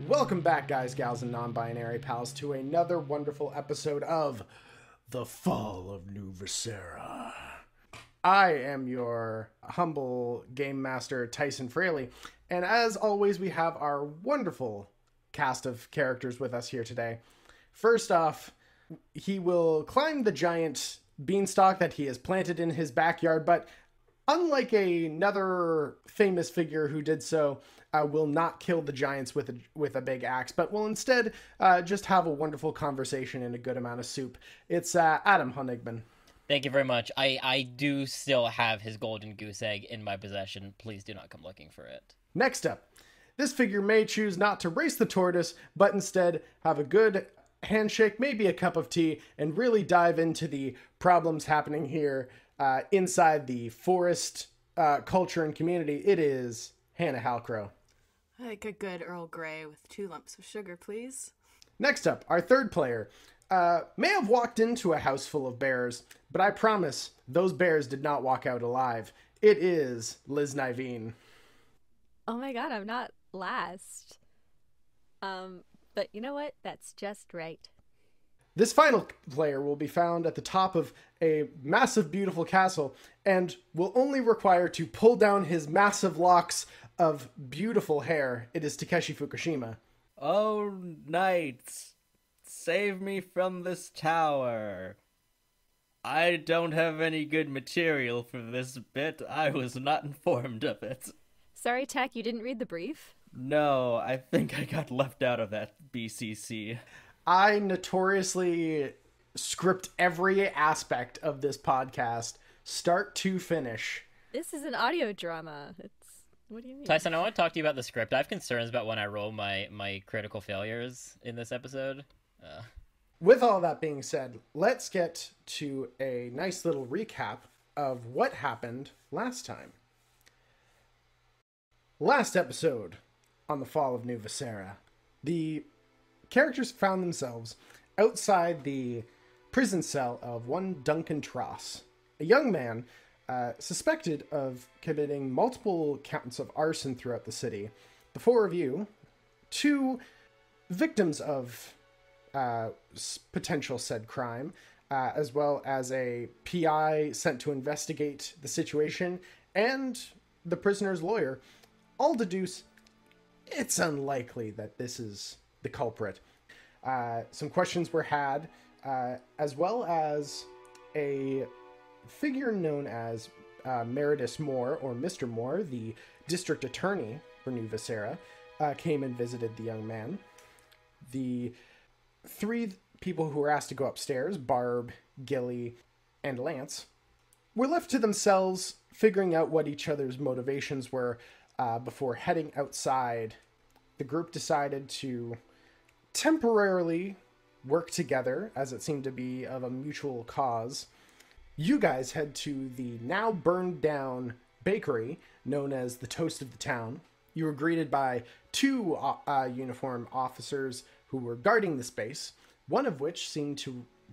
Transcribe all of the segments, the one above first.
Welcome back, guys, gals, and non-binary pals, to another wonderful episode of The Fall of New Vesara. I am your humble game master, Tyson Fraleigh, and as always, we have our wonderful cast of characters with us here today. First off, he will climb the giant beanstalk that he has planted in his backyard, but unlike another famous figure who did so, will not kill the giants with a big axe, but will instead just have a wonderful conversation and a good amount of soup. It's Adam Honigman. Thank you very much. I do still have his golden goose egg in my possession. Please do not come looking for it. Next up, this figure may choose not to race the tortoise, but instead have a good handshake, maybe a cup of tea, and really dive into the problems happening here inside the forest culture and community. It is Hannah Halcro. Like a good Earl Grey with 2 lumps of sugar, please. Next up, our third player may have walked into a house full of bears, but I promise those bears did not walk out alive. It is Liz Nyveen. Oh my god, I'm not last. But you know what? That's just right. This final player will be found at the top of a massive, beautiful castle and will only require to pull down his massive locks of beautiful hair. It is Takeshi Fukushima. Oh, knights, save me from this tower. I don't have any good material for this bit. I was not informed of it. Sorry, Tech, you didn't read the brief? No, I think I got left out of that BCC. I notoriously script every aspect of this podcast, start to finish. This is an audio drama. What do you mean? Tyson, I want to talk to you about the script. I have concerns about when I roll my critical failures in this episode. With all that being said, let's get to a nice little recap of what happened last time. Last episode on the Fall of New Vesara, the characters found themselves outside the prison cell of one Duncan Tross, a young man suspected of committing multiple counts of arson throughout the city. The 4 of you, 2 victims of potential said crime, as well as a PI sent to investigate the situation, and the prisoner's lawyer, all deduce it's unlikely that this is the culprit. Some questions were had, as well as a figure known as Meredith Moore, or Mr. Moore, the district attorney for New Vesara, came and visited the young man. The 3 people who were asked to go upstairs, Barb, Gilly, and Lance, were left to themselves figuring out what each other's motivations were before heading outside. The group decided to temporarily work together, as it seemed to be of a mutual cause. You guys head to the now burned down bakery known as the Toast of the Town. You were greeted by 2 uniformed officers who were guarding the space, one of which seemed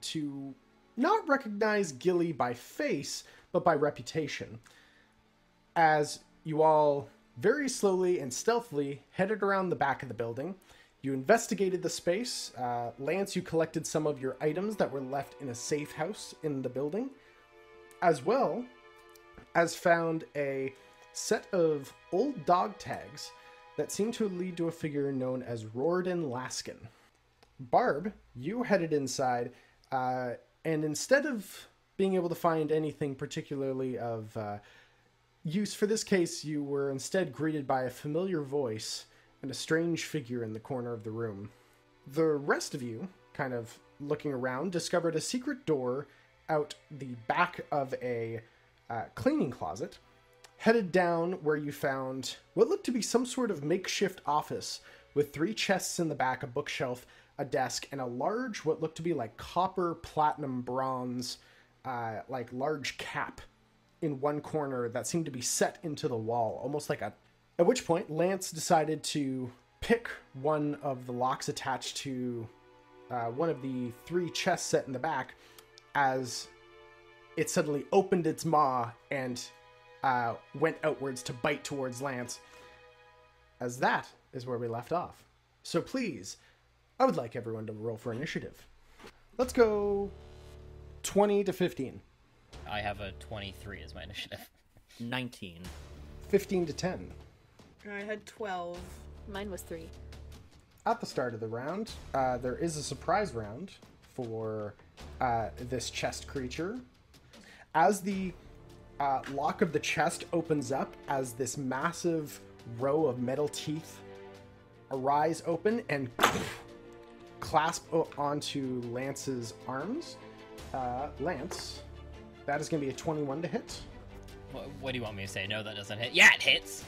to not recognize Gilly by face, but by reputation. As you all very slowly and stealthily headed around the back of the building, you investigated the space. Lance, you collected some of your items that were left in a safe house in the building, as well as found a set of old dog tags that seemed to lead to a figure known as Rordan Laskin. Barb, you headed inside, and instead of being able to find anything particularly of use for this case, you were instead greeted by a familiar voice and a strange figure in the corner of the room. The rest of you, kind of looking around, discovered a secret door out the back of a cleaning closet, headed down where you found what looked to be some sort of makeshift office with 3 chests in the back, a bookshelf, a desk, and a large, what looked to be like copper, platinum, bronze, like large cap in one corner that seemed to be set into the wall, almost like a... At which point, Lance decided to pick one of the locks attached to one of the 3 chests set in the back, as it suddenly opened its maw and went outwards to bite towards Lance. As that is where we left off. So please, I would like everyone to roll for initiative. Let's go 20 to 15. I have a 23 as my initiative. 19. 15 to 10. I had 12. Mine was 3. At the start of the round, there is a surprise round for this chest creature. As the lock of the chest opens up, as this massive row of metal teeth arise open and clasp onto Lance's arms. Lance, that is going to be a 21 to hit. What do you want me to say? No, that doesn't hit. Yeah, it hits!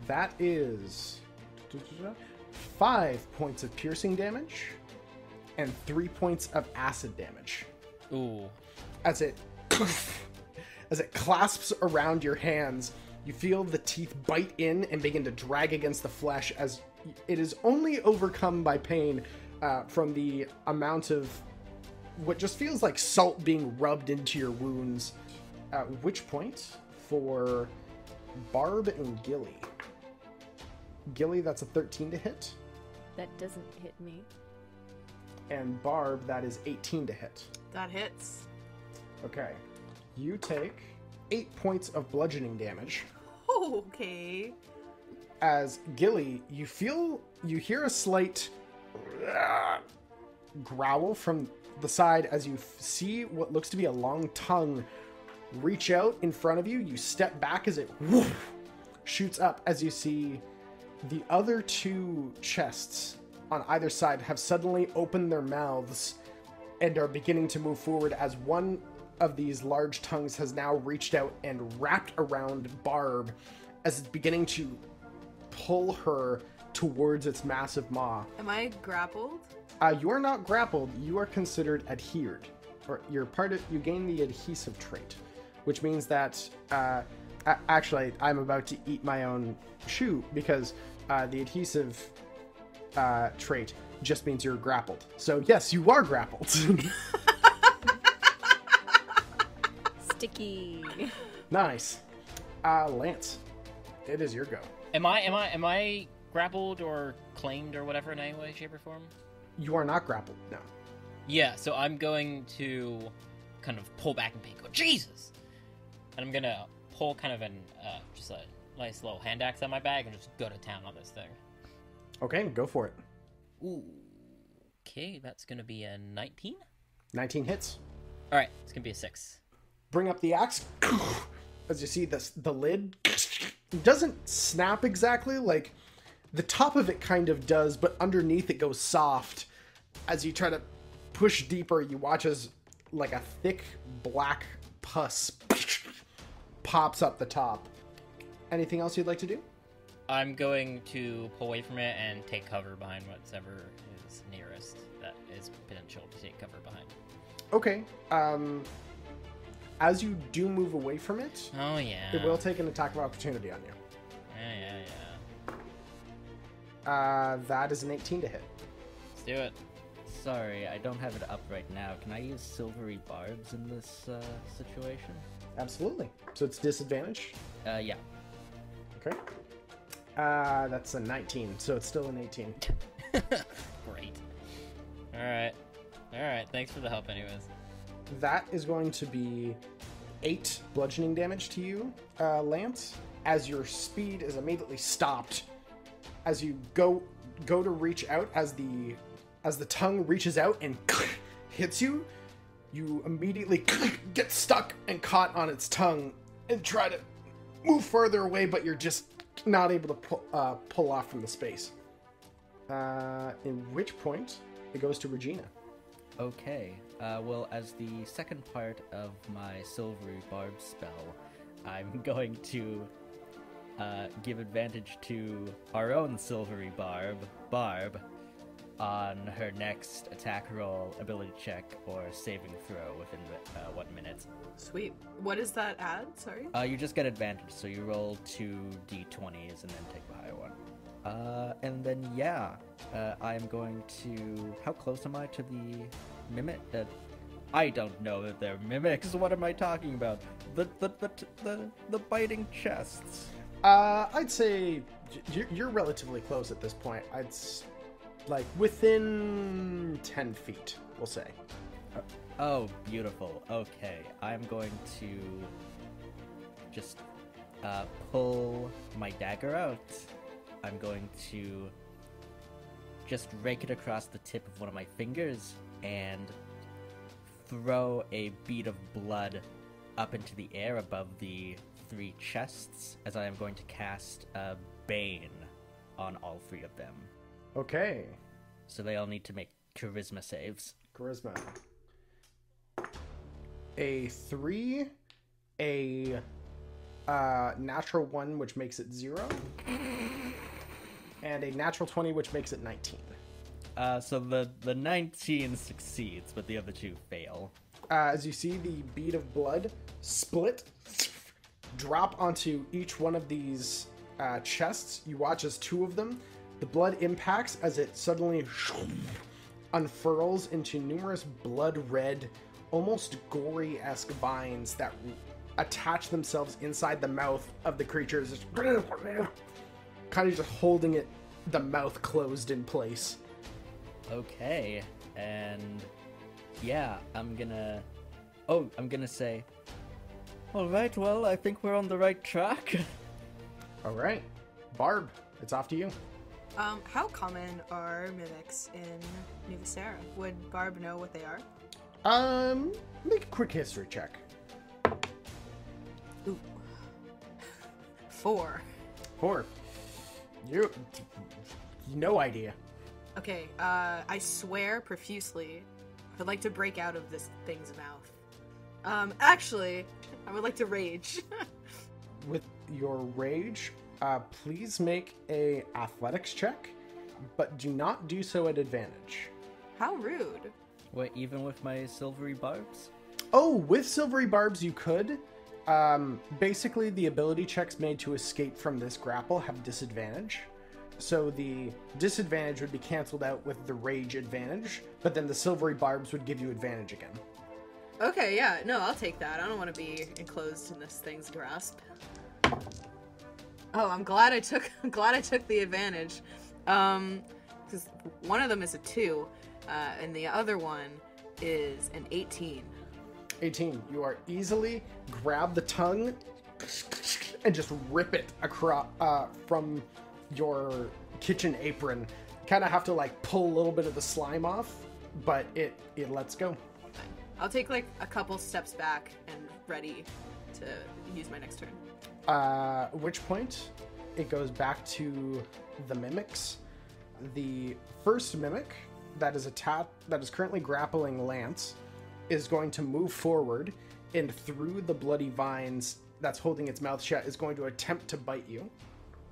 That is 5 points of piercing damage and 3 points of acid damage. Ooh. As it clasps around your hands, you feel the teeth bite in and begin to drag against the flesh as it is only overcome by pain from the amount of what just feels like salt being rubbed into your wounds. At which point, for Barb and Gilly. Gilly, that's a 13 to hit. That doesn't hit me. And Barb, that is 18 to hit. That hits. Okay. You take 8 points of bludgeoning damage. Okay. As Gilly, you hear a slight growl from the side as you see what looks to be a long tongue reach out in front of you. You step back as it shoots up as you see the other 2 chests on either side have suddenly opened their mouths and are beginning to move forward as one of these large tongues has now reached out and wrapped around Barb as it's beginning to pull her towards its massive maw. Am I grappled? You are not grappled. You are considered adhered, or you gain the adhesive trait, which means that actually I'm about to eat my own shoe because the adhesive trait just means you're grappled. So yes, you are grappled. Sticky. Nice. Lance, it is your go. Am I grappled or claimed or whatever in any way, shape, or form? You are not grappled, no. Yeah, so I'm going to kind of pull back in pain, go, Jesus! And I'm gonna pull kind of just a nice little hand axe out of my bag and just go to town on this thing. Okay, go for it. Ooh. Okay, that's gonna be a 19? 19 hits. Alright, it's gonna be a 6. Bring up the axe. As you see the lid, it doesn't snap exactly, like the top of it kind of does, but underneath it goes soft. As you try to push deeper, you watch as like a thick black pus pops up the top. Anything else you'd like to do? I'm going to pull away from it and take cover behind whatever is nearest that is potential to take cover behind. Okay. As you do move away from it, Oh, yeah. it will take an attack of opportunity on you. Yeah. That is an 18 to hit. Let's do it. Sorry, I don't have it up right now. Can I use silvery barbs in this situation? Absolutely. So it's disadvantage. Yeah. Okay. That's a 19, so it's still an 18. Great. Alright, thanks for the help anyways. That is going to be 8 bludgeoning damage to you, Lance, as your speed is immediately stopped. As you go to reach out, as the tongue reaches out and hits you, you immediately get stuck and caught on its tongue and try to move further away, but you're just not able to pull off from the space. In which point, it goes to Regina. Okay. Well, as the second part of my silvery barb spell, I'm going to give advantage to our own silvery Barb, on her next attack roll, ability check, or saving throw within 1 minute. Sweet. What does that add? Sorry. You just get advantage, so you roll 2 d20s and then take the higher one. And then I'm going to... How close am I to the mimic? I don't know that they're mimics. What am I talking about? The biting chests. I'd say you're relatively close at this point. like within 10 feet, we'll say. Oh, beautiful. Okay, I'm going to just pull my dagger out. I'm going to just rake it across the tip of one of my fingers and throw a bead of blood up into the air above the 3 chests, as I am going to cast a Bane on all 3 of them. Okay. So they all need to make charisma saves. Charisma. A 3, a natural 1, which makes it 0, and a natural 20, which makes it 19. So the 19 succeeds, but the other 2 fail. As you see the bead of blood split, drop onto each one of these chests, you watch as 2 of them, the blood impacts as it suddenly unfurls into numerous blood-red, almost gory-esque vines that attach themselves inside the mouth of the creatures, kind of just holding it, the mouth closed in place. Okay, and yeah, I'm gonna say, alright, well, I think we're on the right track. Alright. Barb, it's off to you. How common are mimics in New Vesara? Would Barb know what they are? Make a quick history check. Ooh. 4. 4. You no idea. Okay, I swear profusely I would like to break out of this thing's mouth. Actually, I would like to rage. With your rage, please make a athletics check, but do not do so at advantage. How rude. Wait, even with my silvery barbs? Oh, with silvery barbs you could. Basically, the ability checks made to escape from this grapple have disadvantage. So the disadvantage would be canceled out with the rage advantage, but then the silvery barbs would give you advantage again. Okay, yeah, no, I'll take that. I don't want to be enclosed in this thing's grasp. Oh, I'm glad I took the advantage. Because one of them is a 2, and the other one is an 18. 18. You are easily grab the tongue and just rip it across from your kitchen apron. Kind of have to like pull a little bit of the slime off, but it lets go. I'll take like a couple steps back and ready to use my next turn. At which point it goes back to the mimics. The first mimic that is currently grappling Lance is going to move forward and through the bloody vines that's holding its mouth shut is going to attempt to bite you.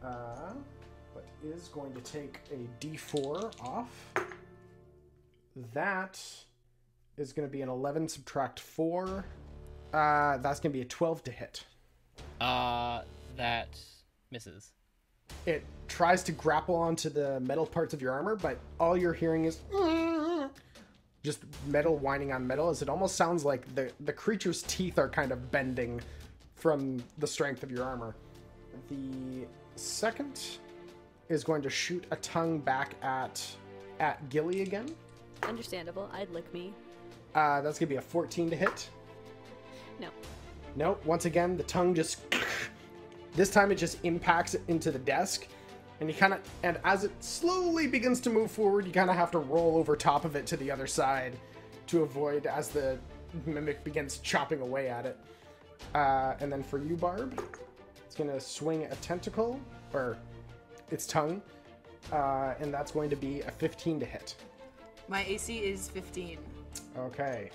But is going to take a d4 off. That is going to be an 11 subtract 4. That's going to be a 12 to hit. That misses. It tries to grapple onto the metal parts of your armor, but all you're hearing is just metal whining on metal, as it almost sounds like the creature's teeth are kind of bending from the strength of your armor. The second is going to shoot a tongue back at Gilly again. Understandable. I'd lick me. That's going to be a 14 to hit. No. No, once again, the tongue just... This time it just impacts it into the desk. And as it slowly begins to move forward, you kind of have to roll over top of it to the other side to avoid as the mimic begins chopping away at it. And then for you, Barb, it's going to swing a tentacle, or its tongue, and that's going to be a 15 to hit. My AC is 15. Okay.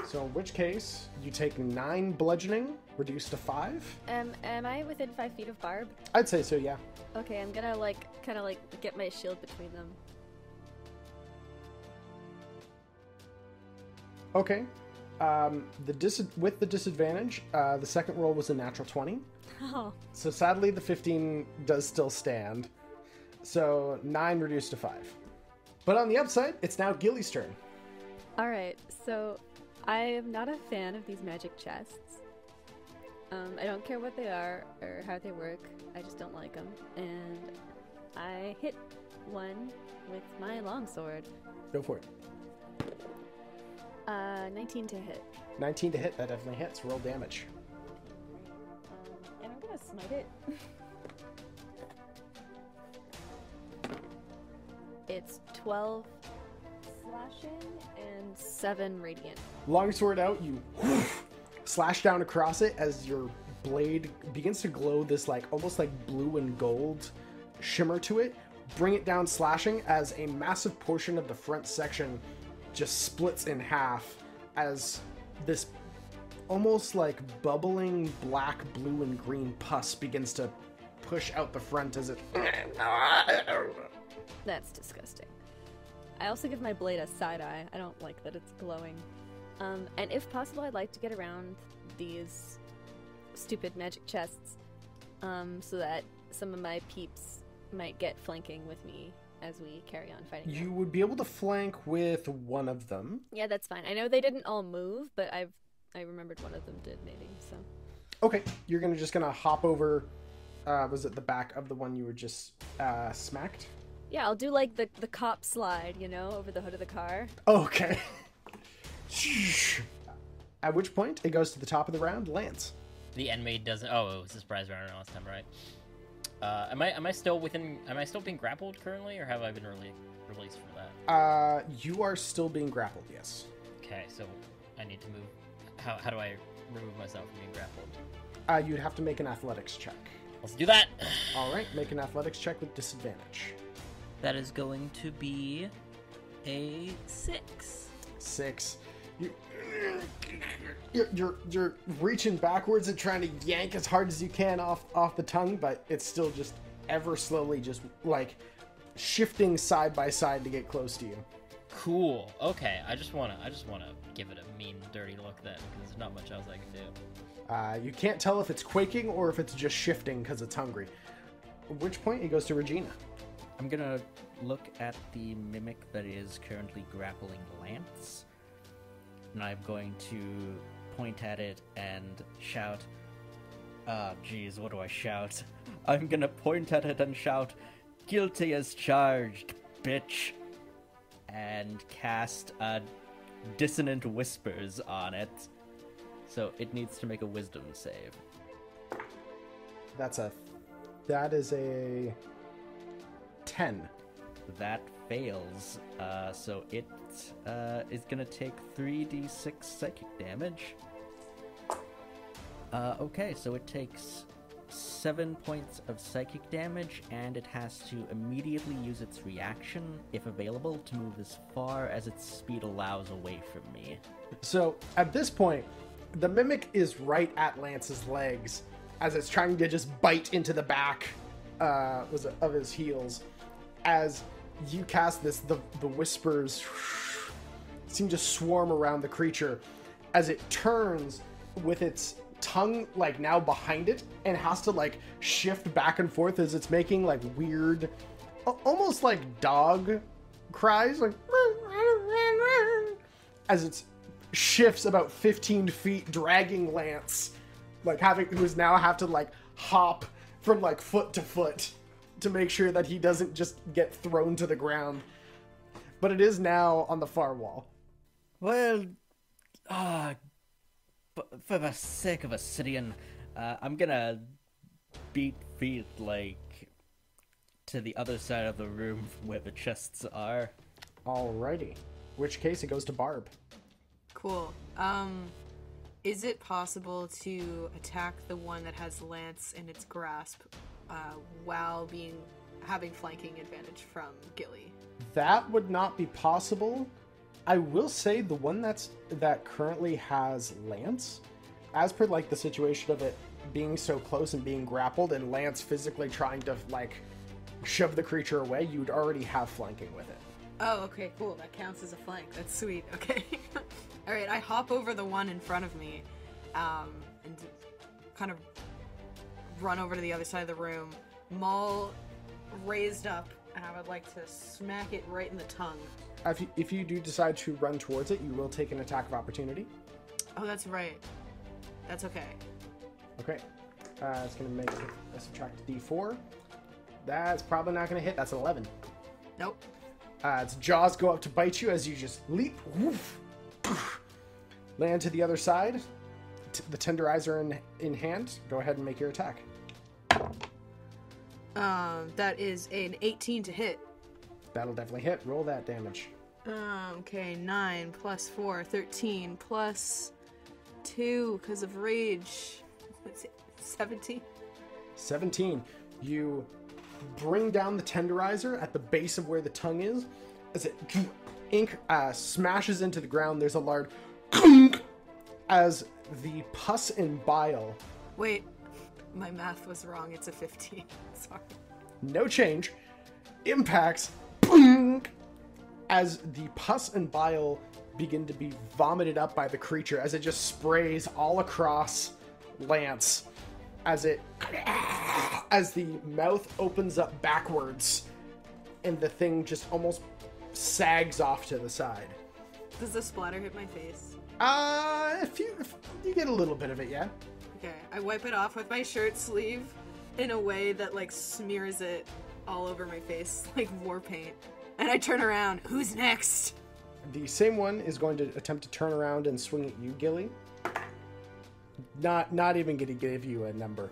So in which case, you take 9 bludgeoning, reduced to 5. Am I within 5 feet of Barb? I'd say so, yeah. Okay, I'm gonna kind of get my shield between them. Okay. With the disadvantage, the second roll was a natural 20. Oh. So sadly, the 15 does still stand. So 9 reduced to 5. But on the upside, it's now Gilly's turn. Alright, so I am not a fan of these magic chests. I don't care what they are or how they work. I just don't like them. And I hit one with my longsword. Go for it. 19 to hit. 19 to hit. That definitely hits. Roll damage. And I'm gonna smite it. It's 12 slashing and 7 radiant. Longsword out, you slash down across it as your blade begins to glow this like almost like blue and gold shimmer to it. Bring it down slashing as a massive portion of the front section just splits in half as this almost like bubbling black, blue, and green pus begins to push out the front as it... That's disgusting. I also give my blade a side eye. I don't like that it's glowing. And if possible, I'd like to get around these stupid magic chests so that some of my peeps might get flanking with me as we carry on fighting. You would be able to flank with one of them. Yeah, that's fine. I know they didn't all move, but I remembered one of them did maybe, so. Okay, you're just gonna hop over, was it the back of the one you were just smacked? Yeah, I'll do like the cop slide, you know, over the hood of the car. Okay. At which point, it goes to the top of the round, Lance. The enemy doesn't. Oh, it was a surprise round last time, right? Am I still within? Am I still being grappled currently, or have I been released from that? You are still being grappled, yes. Okay, so I need to move. How do I remove myself from being grappled? You'd have to make an athletics check. Let's do that. All right, make an athletics check with disadvantage. That is going to be a 6. 6. You're reaching backwards and trying to yank as hard as you can off the tongue, but it's still just ever slowly just like shifting side by side to get close to you. Cool. Okay, I just wanna give it a mean, dirty look then, because there's not much else I can do. You can't tell if it's quaking or if it's just shifting because it's hungry. At which point it goes to Regina. I'm gonna look at the mimic that is currently grappling Lance, and I'm going to point at it and shout, geez, what do I shout? I'm gonna point at it and shout, "Guilty as charged, bitch!" and cast dissonant whispers on it. So it needs to make a wisdom save. That is a 10. That fails, so it is gonna take 3d6 psychic damage. Okay, so it takes 7 points of psychic damage, and it has to immediately use its reaction, if available, to move as far as its speed allows away from me. So at this point, the mimic is right at Lance's legs as it's trying to just bite into the back of his heels. As you cast this, the whispers seem to swarm around the creature as it turns with its tongue like now behind it and has to like shift back and forth as it's making like weird, almost like dog cries, like as it shifts about 15 feet, dragging Lance, like who's now have to like hop from like foot to foot to make sure that he doesn't just get thrown to the ground. But it is now on the far wall. Well, for the sake of Obsidian, I'm gonna beat feet, like, to the other side of the room from where the chests are. Alrighty. In which case it goes to Barb. Cool. Is it possible to attack the one that has Lance in its grasp while having flanking advantage from Gilly? That would not be possible. I will say the one that currently has Lance, as per like the situation of it being so close and being grappled and Lance physically trying to like shove the creature away, you'd already have flanking with it. Oh, okay, cool. That counts as a flank. That's sweet. Okay. All right, I hop over the one in front of me and kind of run over to the other side of the room. Maul raised up, and I would like to smack it right in the tongue. If you do decide to run towards it, you will take an attack of opportunity. Oh, that's right. That's okay. Okay. It's going to make a subtract d4. That's probably not going to hit. That's an 11. Nope. Its jaws go up to bite you as you just leap, woof, land to the other side. The tenderizer in hand. Go ahead and make your attack. That is an 18 to hit. That'll definitely hit. Roll that damage. Okay, 9 plus 4, 13 plus 2 because of rage. What's it? 17? 17. You bring down the tenderizer at the base of where the tongue is. As it ink smashes into the ground, there's a loud as the pus and bile. Wait, my math was wrong. It's a 15. Sorry. No change. Impacts as the pus and bile begin to be vomited up by the creature as it just sprays all across Lance as the mouth opens up backwards and the thing just almost sags off to the side. Does the splatter hit my face? If you get a little bit of it, yeah. Okay, I wipe it off with my shirt sleeve in a way that like smears it all over my face like war paint. And I turn around. Who's next? The same one is going to attempt to turn around and swing at you, Gilly. Not even going to give you a number,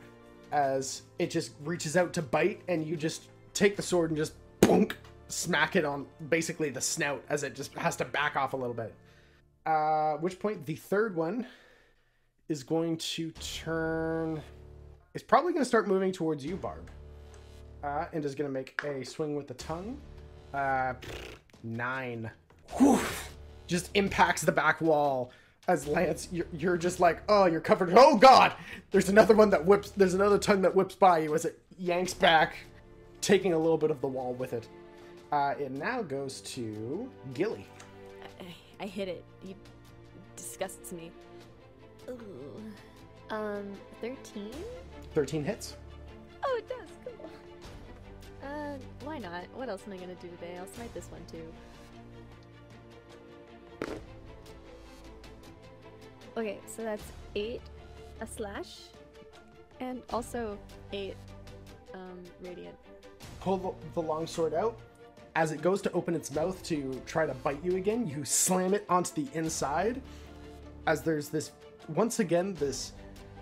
as it just reaches out to bite, and you just take the sword and just boonk, smack it on basically the snout as it just has to back off a little bit. At which point the third one is going to turn. It's probably going to start moving towards you, Barb, and is going to make a swing with the tongue. 9. Whew. Just impacts the back wall as Lance, you're just like, oh, you're covered. Oh God, there's another tongue that whips by you as it yanks back, taking a little bit of the wall with it. It now goes to Gilly. I hit it. It disgusts me. Ooh. 13? 13 hits. Oh, it does. Cool. Why not? What else am I gonna do today? I'll smite this one too. Okay, so that's 8 a slash, and also 8 radiant. Pull the longsword out. As it goes to open its mouth to try to bite you again, you slam it onto the inside. As there's this, once again, this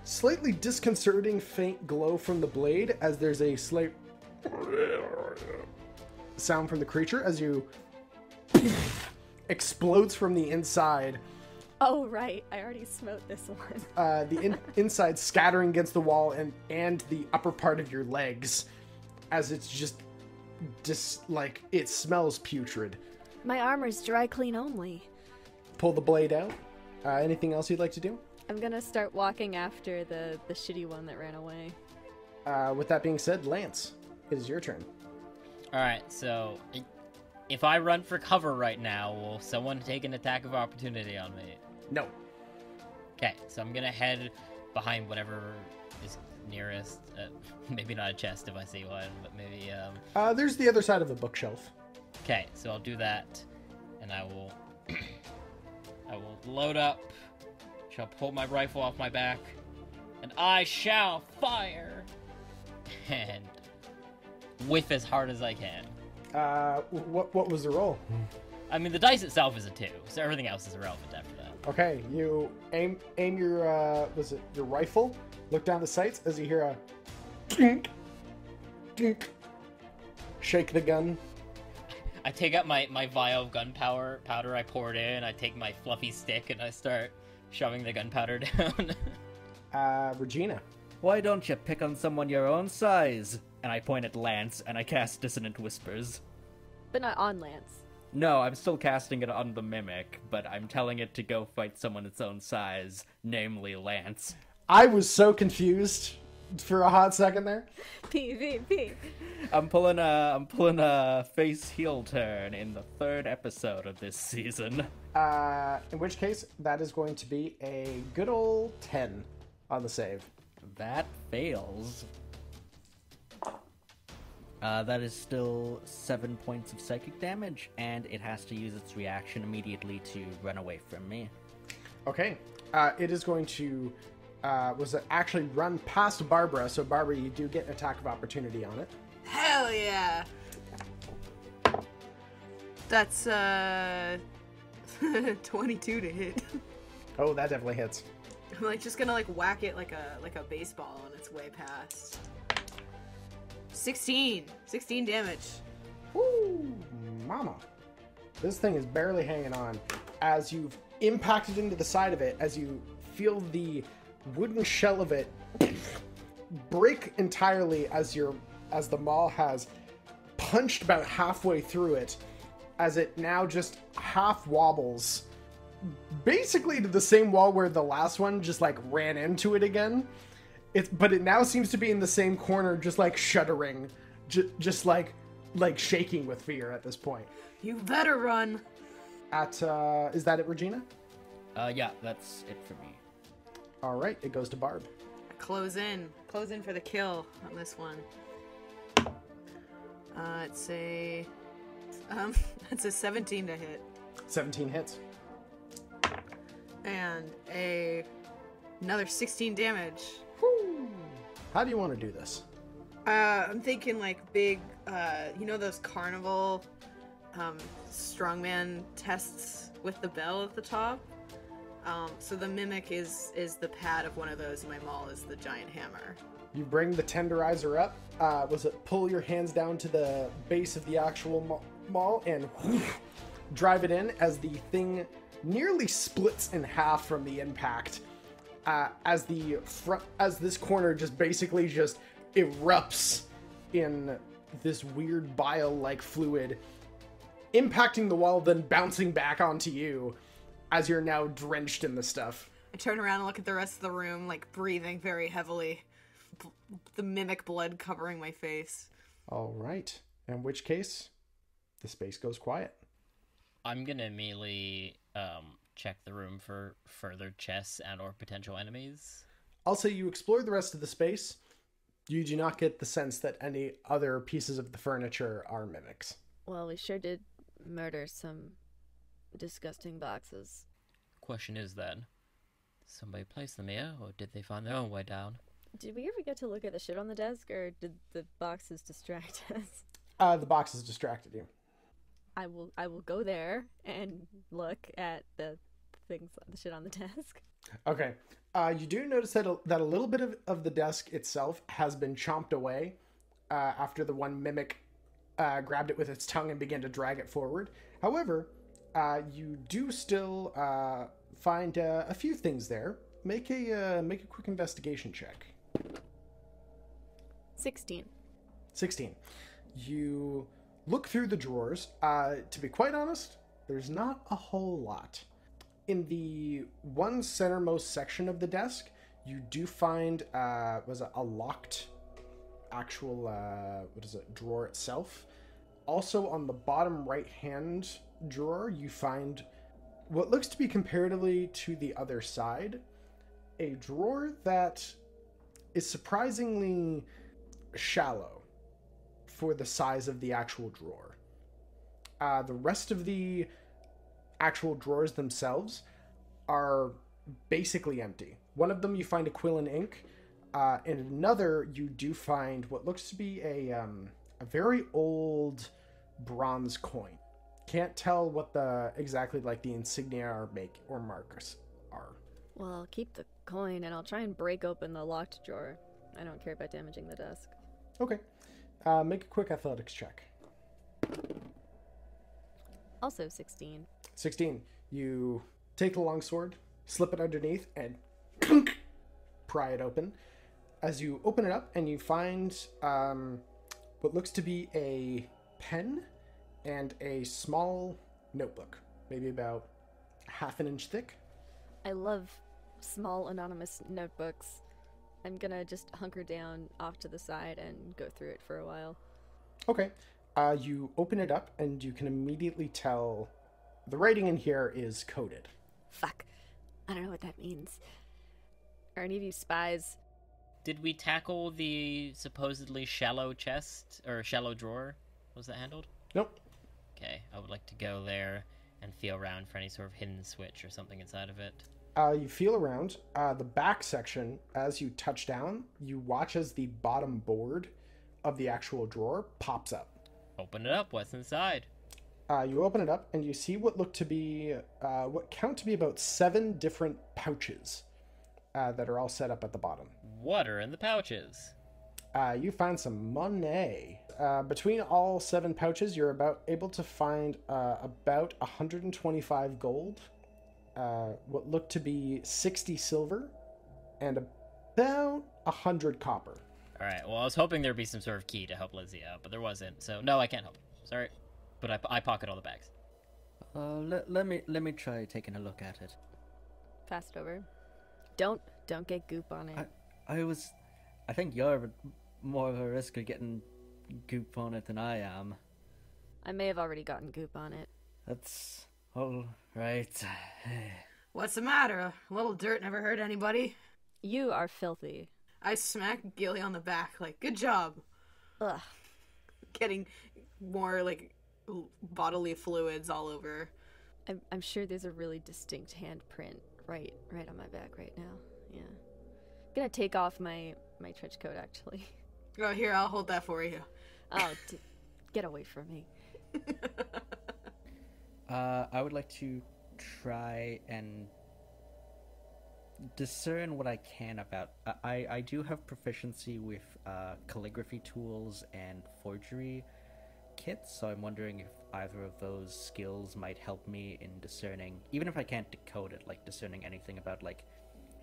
slightly disconcerting faint glow from the blade, as there's a slight sound from the creature as you explodes from the inside. Oh, right. I already smote this one. The inside scattering against the wall and the upper part of your legs, as it's just like it smells putrid. My armor's dry clean only. Pull the blade out. Anything else you'd like to do? I'm gonna start walking after the shitty one that ran away. With that being said, Lance, it is your turn. Alright, so if I run for cover right now, will someone take an attack of opportunity on me? No. Okay, so I'm gonna head behind whatever is nearest. Maybe not a chest if I see one, but maybe there's the other side of the bookshelf. Okay, so I'll do that, and I will load up, shall pull my rifle off my back, and I shall fire, and whiff as hard as I can. What was the roll? I mean, the dice itself is a 2, so everything else is irrelevant after that. Okay, you aim your your rifle. Look down the sights as you hear a dink, dink. Shake the gun. I take out my vial of gunpowder I poured in. I take my fluffy stick and I start shoving the gunpowder down. Regina. Why don't you pick on someone your own size? And I point at Lance and I cast Dissonant Whispers. But not on Lance. No, I'm still casting it on the Mimic, but I'm telling it to go fight someone its own size, namely Lance. I was so confused for a hot second there. PvP. I'm pulling a face heel turn in the 3rd episode of this season. In which case, that is going to be a good old 10 on the save. That fails. That is still 7 points of psychic damage, and it has to use its reaction immediately to run away from me. Okay. It is going to was actually run past Barbera, so Barbara, you do get an attack of opportunity on it. Hell yeah! That's 22 to hit. Oh, that definitely hits. I'm like just gonna like whack it like a baseball on its way past. 16 damage. Woo, mama. This thing is barely hanging on as you've impacted into the side of it, as you feel the wooden shell of it break entirely as the maul has punched about halfway through it, as it now just half wobbles basically to the same wall where the last one just like ran into it again. But it now seems to be in the same corner, just like shuddering, just like shaking with fear at this point. You better run. Is that it, Regina? Yeah, that's it for me. All right, it goes to Barb. Close in for the kill on this one. It's a 17 to hit. 17 hits. And another 16 damage. Woo. How do you want to do this? I'm thinking like big, those carnival strongman tests with the bell at the top. So the mimic is the pad of one of those, and my maul is the giant hammer. You bring the tenderizer up. Pull your hands down to the base of the actual maul and drive it in as the thing nearly splits in half from the impact. As this corner just basically just erupts in this weird bile-like fluid, impacting the wall, then bouncing back onto you as you're now drenched in the stuff. I turn around and look at the rest of the room, like breathing very heavily, the mimic blood covering my face. All right. In which case, the space goes quiet. I'm gonna immediately check the room for further chests and or potential enemies. I'll say you explore the rest of the space. You do not get the sense that any other pieces of the furniture are mimics. Well, we sure did murder some disgusting boxes. Question is then, somebody placed them here, or did they find their own way down? Did we ever get to look at the shit on the desk, or did the boxes distract us? The boxes distracted you. I will go there and look at the shit on the desk. Okay. You do notice that a little bit of the desk itself has been chomped away after the one mimic grabbed it with its tongue and began to drag it forward. However, you do still find a few things there. Make a quick investigation check. 16. You look through the drawers. To be quite honest, there's not a whole lot. In the one centermost section of the desk, you do find a locked actual drawer itself. Also on the bottom right hand drawer, you find what looks to be comparatively to the other side, a drawer that is surprisingly shallow for the size of the actual drawer. The rest of the actual drawers themselves are basically empty. One of them you find a quill and ink. In another, you do find what looks to be a very old bronze coin. Can't tell what exactly the insignia or markers are. Well, I'll keep the coin and I'll try and break open the locked drawer. I don't care about damaging the desk. Okay. Make a quick athletics check. Also 16. 16. You take the longsword, slip it underneath, and pry it open. As you open it up, and you find what looks to be a pen and a small notebook, maybe about half an inch thick. I love small anonymous notebooks. I'm gonna just hunker down off to the side and go through it for a while. Okay. You open it up, and you can immediately tell the writing in here is coded. Fuck. I don't know what that means. Are any of you spies? Did we tackle the supposedly shallow chest, or shallow drawer? Was that handled? Nope. Okay, I would like to go there and feel around for any sort of hidden switch or something inside of it. You feel around. The back section, as you touch down, you watch as the bottom board of the actual drawer pops up. Open it up. What's inside? You open it up, and you see what look to be, what count to be about 7 different pouches that are all set up at the bottom. What are in the pouches? You find some money. Between all 7 pouches, you're able to find about 125 gold, what look to be 60 silver, and about 100 copper. All right. Well, I was hoping there'd be some sort of key to help Lizzie out, but there wasn't. So no, I can't help. Sorry, but I pocket all the bags. Let me try taking a look at it. Pass it over. Don't get goop on it. I think you're more of a risk of getting goop on it than I am. I may have already gotten goop on it. That's all right. What's the matter? A little dirt never hurt anybody. You are filthy. I smack Gilly on the back, like, good job. Ugh. Getting more, like, bodily fluids all over. I'm sure there's a really distinct handprint right on my back right now. Yeah. I'm gonna take off my trench coat, actually. Oh, here, I'll hold that for you. Oh, get away from me. I would like to try and discern what I can about... I do have proficiency with calligraphy tools and forgery kits, so I'm wondering if either of those skills might help me in discerning, even if I can't decode it, like discerning anything about like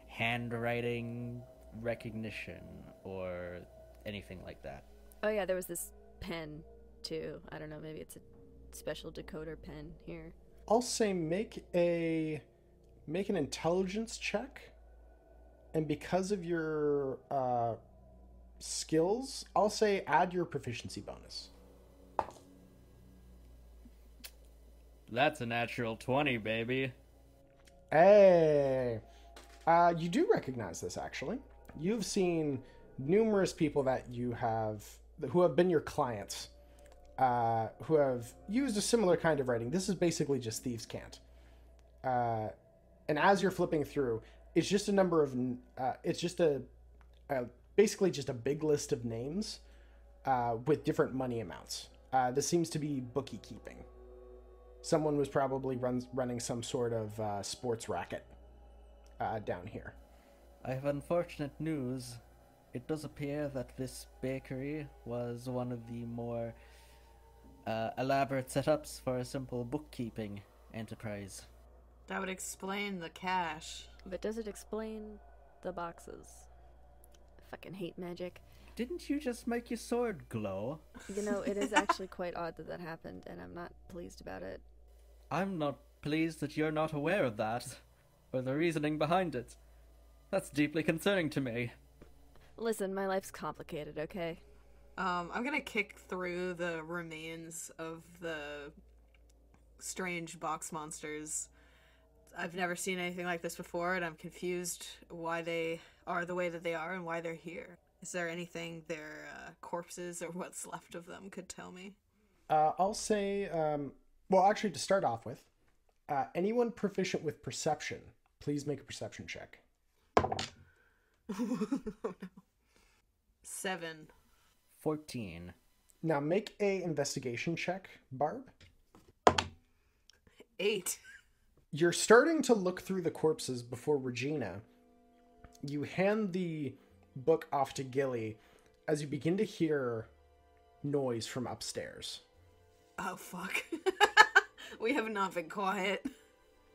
handwriting recognition or anything like that. Oh yeah, there was this pen too. I don't know, maybe it's a special decoder pen here. I'll say make an intelligence check, and because of your skills, I'll say add your proficiency bonus. That's a natural 20, baby. Hey! You do recognize this, actually. You've seen numerous people who have been your clients, who have used a similar kind of writing. This is basically just thieves' cant. And as you're flipping through, it's just a number of, basically just a big list of names with different money amounts. This seems to be bookkeeping. Someone was probably running some sort of sports racket down here. I have unfortunate news. It does appear that this bakery was one of the more elaborate setups for a simple bookkeeping enterprise. That would explain the cash. But does it explain the boxes? I fucking hate magic. Didn't you just make your sword glow? You know, it is actually quite odd that happened, and I'm not pleased about it. I'm not pleased that you're not aware of that, or the reasoning behind it. That's deeply concerning to me. Listen, my life's complicated, okay? I'm gonna kick through the remains of the strange box monsters. I've never seen anything like this before, and I'm confused why they are the way that they are and why they're here. Is there anything their corpses or what's left of them could tell me? I'll say, well, actually, to start off with, anyone proficient with perception, please make a perception check. Oh, no. 7. 14. Now make a investigation check, Barb. 8. You're starting to look through the corpses before Regina. You hand the book off to Gilly as you begin to hear noise from upstairs. Oh, fuck. We have not been quiet.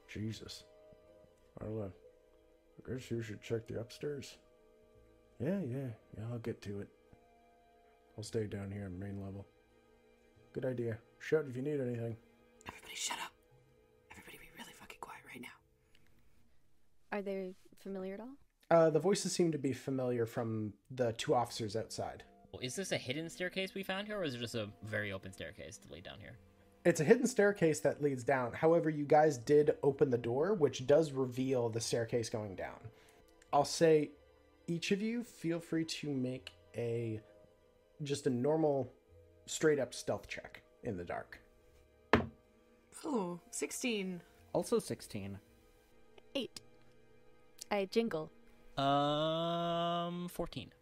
Jesus. Arla, I guess you should check the upstairs. Yeah, I'll get to it. I'll stay down here on main level. Good idea. Shout if you need anything. Everybody shut up. Everybody be really fucking quiet right now. Are they familiar at all? The voices seem to be familiar from the 2 officers outside. Well, is this a hidden staircase we found here, or is it just a very open staircase to lead down here? It's a hidden staircase that leads down. However, you guys did open the door, which does reveal the staircase going down. I'll say each of you feel free to make just a normal, straight-up stealth check in the dark. Oh, 16. Also 16. 8. I jingle. 14.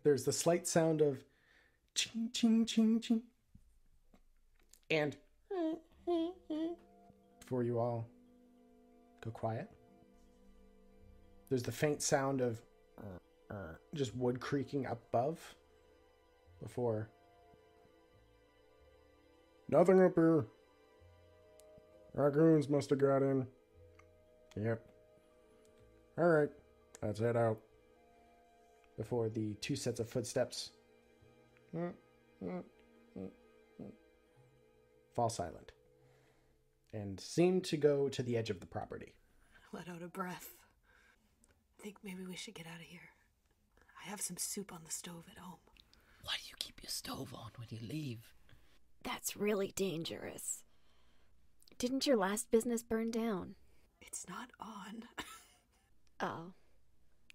There's the slight sound of ching, ching, ching, ching. And before you all go quiet, there's the faint sound of just wood creaking up above before. Nothing up here. Raccoons must have got in. Yep. Alright, let's head out. Before the two sets of footsteps fall silent and seem to go to the edge of the property. Let out a breath. I think maybe we should get out of here. I have some soup on the stove at home. Why do you keep your stove on when you leave? That's really dangerous. Didn't your last business burn down? It's not on. Oh.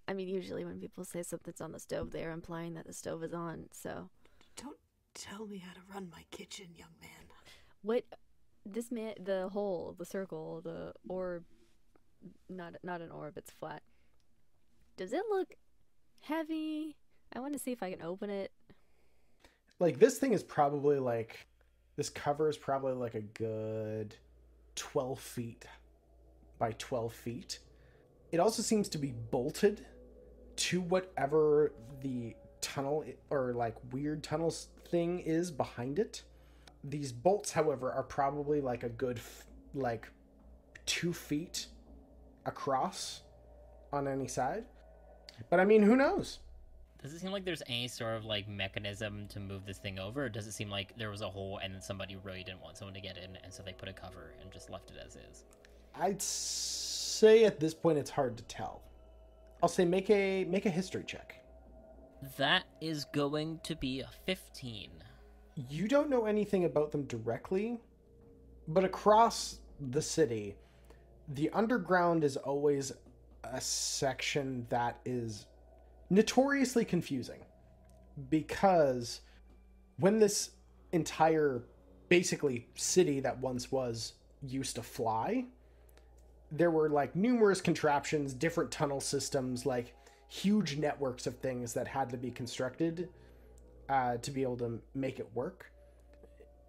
I mean, usually when people say something's on the stove, they're implying that the stove is on, so... Don't tell me how to run my kitchen, young man. What... This man... The hole, the circle, the orb... Not an orb, it's flat. Does it look heavy? I want to see if I can open it. Like, this thing is probably like... This cover is probably like a good 12 feet by 12 feet. It also seems to be bolted to whatever the tunnel or like weird tunnels thing is behind it. These bolts, however, are probably like a good like 2 feet across on any side. But I mean, who knows? Does it seem like there's any sort of like mechanism to move this thing over, or does it seem like there was a hole and then somebody really didn't want someone to get in, and so they put a cover and just left it as is? I'd say at this point it's hard to tell. I'll say make a history check. That is going to be a 15. You don't know anything about them directly, but across the city, the underground is always a section that is notoriously confusing, because when this entire basically city that once was used to fly, there were like numerous contraptions, different tunnel systems, like huge networks of things that had to be constructed to be able to make it work.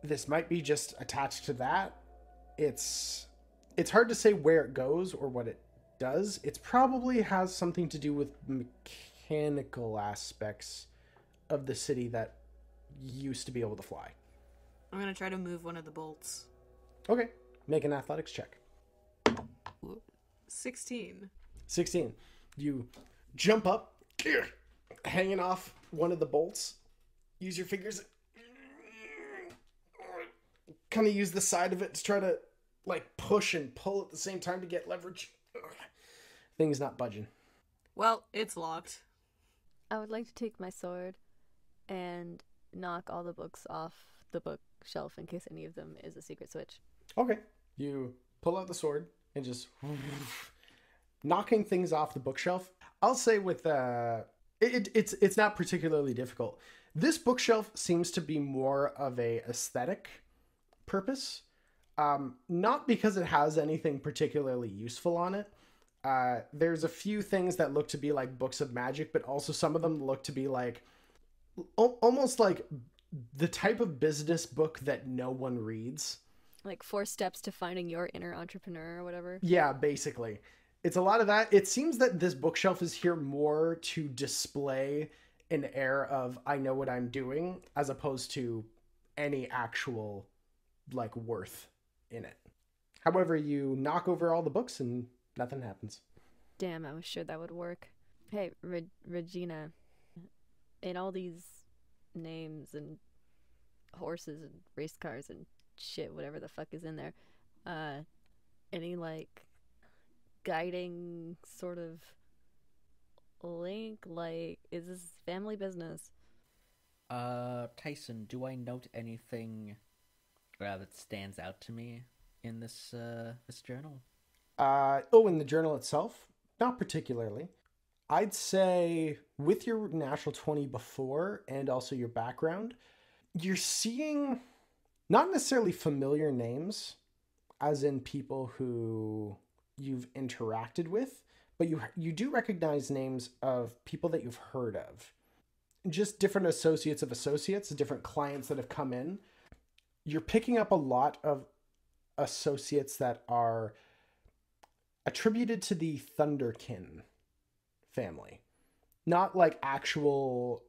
This might be just attached to that. It's hard to say where it goes or what it does. It probably has something to do with mechanical aspects of the city that used to be able to fly. I'm gonna try to move one of the bolts. Okay, make an athletics check. 16. 16. You jump up, hanging off one of the bolts. Use your fingers. Kind of use the side of it to try to like push and pull at the same time to get leverage. Thing's not budging. Well, it's locked. I would like to take my sword and knock all the books off the bookshelf in case any of them is a secret switch. Okay. You pull out the sword and just knocking things off the bookshelf. I'll say with it's not particularly difficult. This bookshelf seems to be more of a aesthetic purpose, not because it has anything particularly useful on it. There's a few things that look to be like books of magic, but also some of them look to be like almost like the type of business book that no one reads. Like 4 steps to finding your inner entrepreneur or whatever. Yeah, basically. It's a lot of that. It seems that this bookshelf is here more to display an air of I know what I'm doing, as opposed to any actual like worth in it. However, you knock over all the books and nothing happens. Damn, I was sure that would work. Hey, Regina, in all these names and horses and race cars and shit, whatever the fuck is in there, any like guiding sort of link? Like, is this family business? Tyson, do I note anything that stands out to me in this journal? In the journal itself? Not particularly. I'd say with your natural 20 before and also your background, you're seeing not necessarily familiar names, as in people who you've interacted with, but you do recognize names of people that you've heard of. Just different associates of associates, different clients that have come in. You're picking up a lot of associates that are attributed to the Thunderkin family. Not like actual,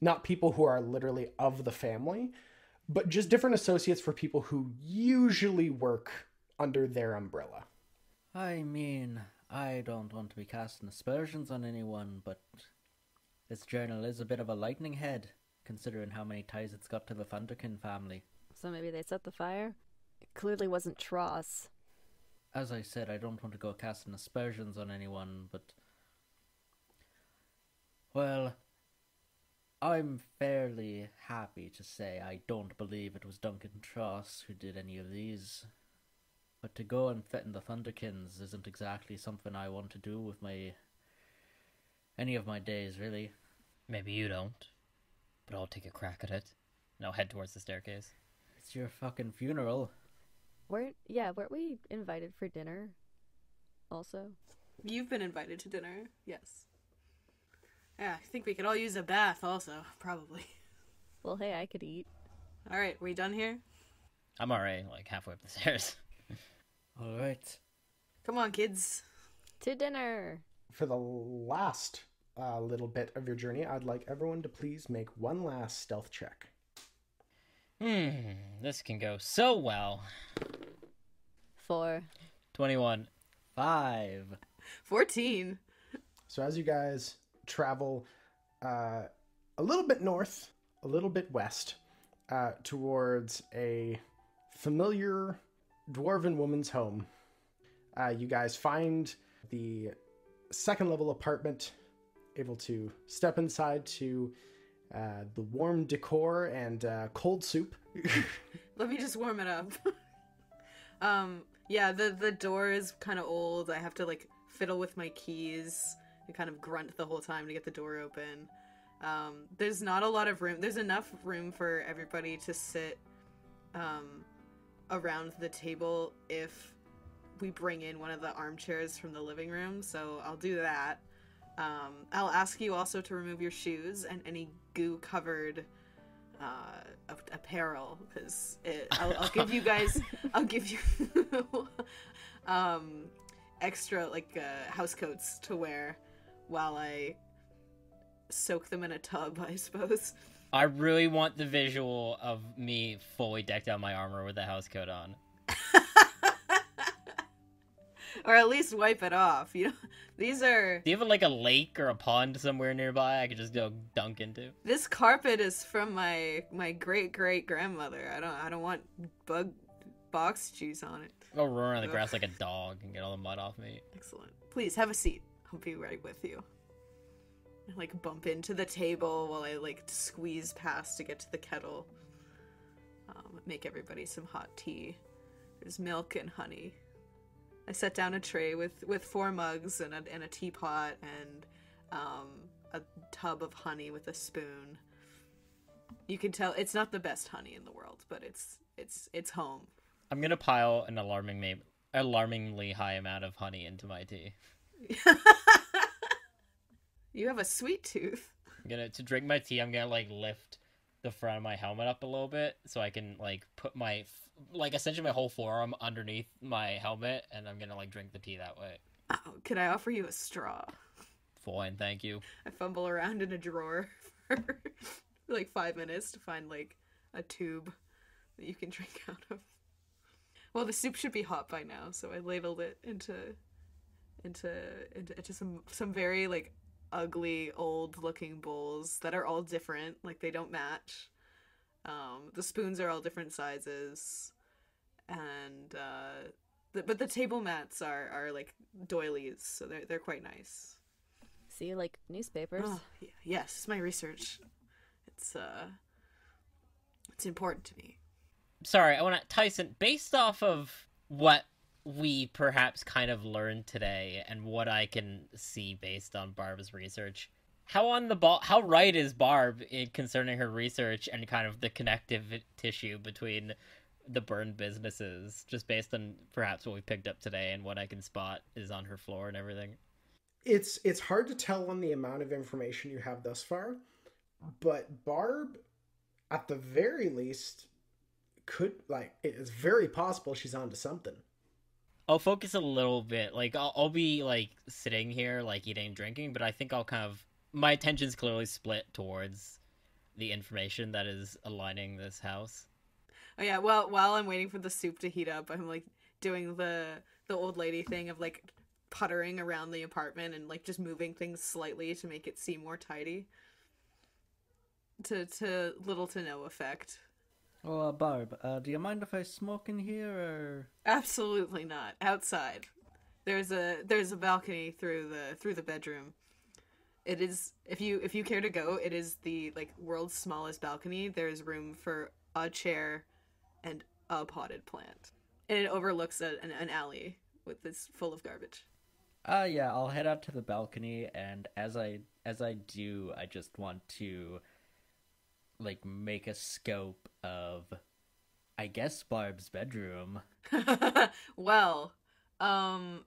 not people who are literally of the family, but just different associates for people who usually work under their umbrella. I mean, I don't want to be casting aspersions on anyone, but this journal is a bit of a lightning head, considering how many ties it's got to the Thunderkin family. So maybe they set the fire? It clearly wasn't Tross. As I said, I don't want to go casting aspersions on anyone, but... Well, I'm fairly happy to say I don't believe it was Duncan Tross who did any of these. But to go and threaten the Thunderkins isn't exactly something I want to do with any of my days, really. Maybe you don't, but I'll take a crack at it. And I'll head towards the staircase. It's your fucking funeral. Weren't we invited for dinner also? You've been invited to dinner, yes. Yeah, I think we could all use a bath also, probably. Well, hey, I could eat. Alright, we done here? I'm already, like, halfway up the stairs. Alright. Come on, kids. To dinner! For the last little bit of your journey, I'd like everyone to please make one last stealth check. This can go so well. 4. 21. 5. 14. So as you guys travel a little bit north, a little bit west, towards a familiar dwarven woman's home, you guys find the second level apartment, able to step inside to the warm decor and cold soup. Let me just warm it up. Yeah, the door is kind of old. I have to, like, fiddle with my keys and kind of grunt the whole time to get the door open. There's not a lot of room. There's enough room for everybody to sit around the table if we bring in one of the armchairs from the living room, so I'll do that. I'll ask you also to remove your shoes and any goo-covered apparel, because I'll give you guys, I'll give you extra, like, house coats to wear while I soak them in a tub, I suppose. I really want the visual of me fully decked out in my armor with a house coat on. Or at least wipe it off, you know? These are... Do you have, like, a lake or a pond somewhere nearby I could just go dunk into? This carpet is from my great-great-grandmother. I don't want bug box juice on it. I'll roar on the grass like a dog and get all the mud off me. Excellent. Please, have a seat. I'll be right with you. I, like, bump into the table while I, like, squeeze past to get to the kettle. Make everybody some hot tea. There's milk and honey. I set down a tray with 4 mugs and a teapot and a tub of honey with a spoon. You can tell it's not the best honey in the world, but it's home. I'm gonna pile an alarmingly high amount of honey into my tea. You have a sweet tooth. To drink my tea, I'm gonna, like, lift the front of my helmet up a little bit so I can, like, put my, like, essentially my whole forearm underneath my helmet, and I'm gonna, like, drink the tea that way. Oh, can I offer you a straw? Fine, thank you. I fumble around in a drawer for like 5 minutes to find, like, a tube that you can drink out of. Well, the soup should be hot by now, so I ladled it into some very, like, ugly old looking bowls that are all different, like, they don't match. The spoons are all different sizes, and but the table mats are like doilies, so they're quite nice. See, like newspapers. Oh, yes, it's my research. It's important to me. Sorry, I want to, Tyson, based off of what we perhaps kind of learned today and what I can see based on Barb's research, how on the ball, how right is Barb concerning her research and kind of the connective tissue between the burned businesses, just based on perhaps what we picked up today and what I can spot is on her floor and everything. It's hard to tell on the amount of information you have thus far, but Barb, at the very least, it's very possible she's onto something. I'll focus a little bit. Like, I'll be, like, sitting here, like, eating and drinking, but I think I'll kind of... My attention's clearly split towards the information that is aligning this house. Oh yeah, well, while I'm waiting for the soup to heat up, I'm, like, doing the old lady thing of, like, puttering around the apartment and, like, just moving things slightly to make it seem more tidy. To little to no effect. Oh, Barb, do you mind if I smoke in here, or...? Absolutely not. Outside. There's a balcony through the bedroom. It is, if you care to go, it is the, like, world's smallest balcony. There's room for a chair and a potted plant. And it overlooks an alley with this full of garbage. Yeah, I'll head out to the balcony, and as I do, I just want to, like, make a scope of, I guess, Barb's bedroom. Well,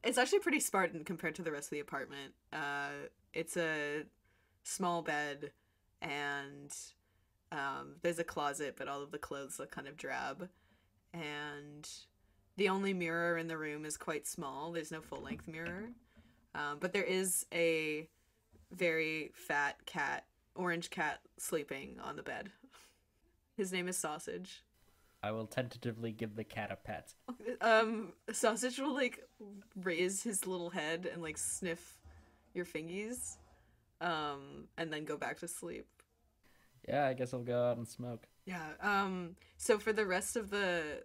it's actually pretty Spartan compared to the rest of the apartment. It's a small bed, and there's a closet, but all of the clothes look kind of drab. And the only mirror in the room is quite small. There's no full-length mirror. But there is a very fat cat, orange cat, sleeping on the bed. His name is Sausage. I will tentatively give the cat a pet. Sausage will, like, raise his little head and, like, sniff your fingies, and then go back to sleep. Yeah, I guess I'll go out and smoke. Yeah, so for the rest of the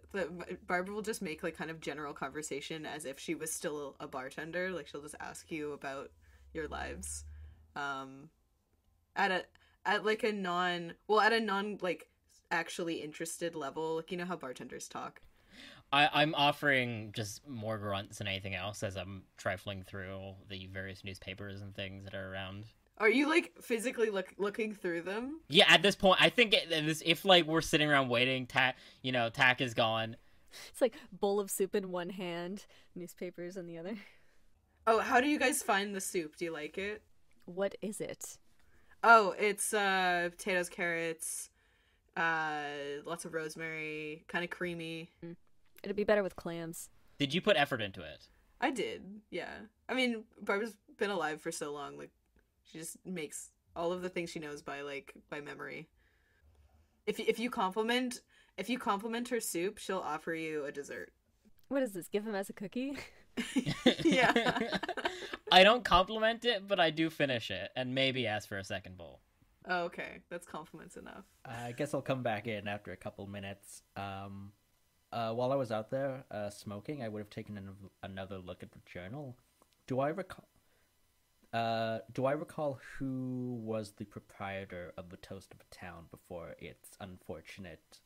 Barbara will just make, like, kind of general conversation as if she was still a bartender. Like, she'll just ask you about your lives. At a non, like, actually interested level. Like, you know how bartenders talk? I'm offering just more grunts than anything else as I'm trifling through the various newspapers and things that are around. Are you, like, physically looking through them? Yeah, at this point, I think if, like, we're sitting around waiting, Tack is gone. It's like bowl of soup in one hand, newspapers in the other. Oh, how do you guys find the soup? Do you like it? What is it? Oh, it's potatoes, carrots, lots of rosemary, kind of creamy. It'd be better with clams. Did you put effort into it? I did, yeah. I mean, Barbara's been alive for so long, like, she just makes all of the things she knows by memory. If you compliment her soup, she'll offer you a dessert. What is this? Give him as a cookie? Yeah. I don't compliment it, but I do finish it, and maybe ask for a second bowl. Oh, okay. That's compliments enough. I guess I'll come back in after a couple minutes. While I was out there smoking, I would have taken another look at the journal. Do I recall who was the proprietor of the Toast of a Town before its unfortunate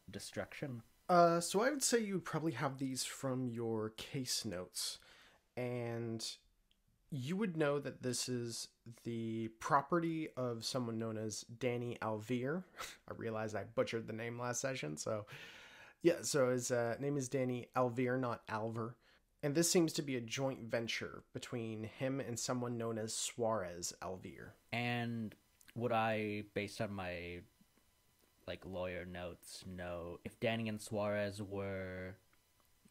destruction? So I would say you would probably have these from your case notes, and you would know that this is the property of someone known as Danny Alvear. I realized I butchered the name last session, so yeah, so his name is Danny Alvear, not Alver. And this seems to be a joint venture between him and someone known as Suarez Alvear. And would I, based on my, like, lawyer notes, know if Danny and Suarez were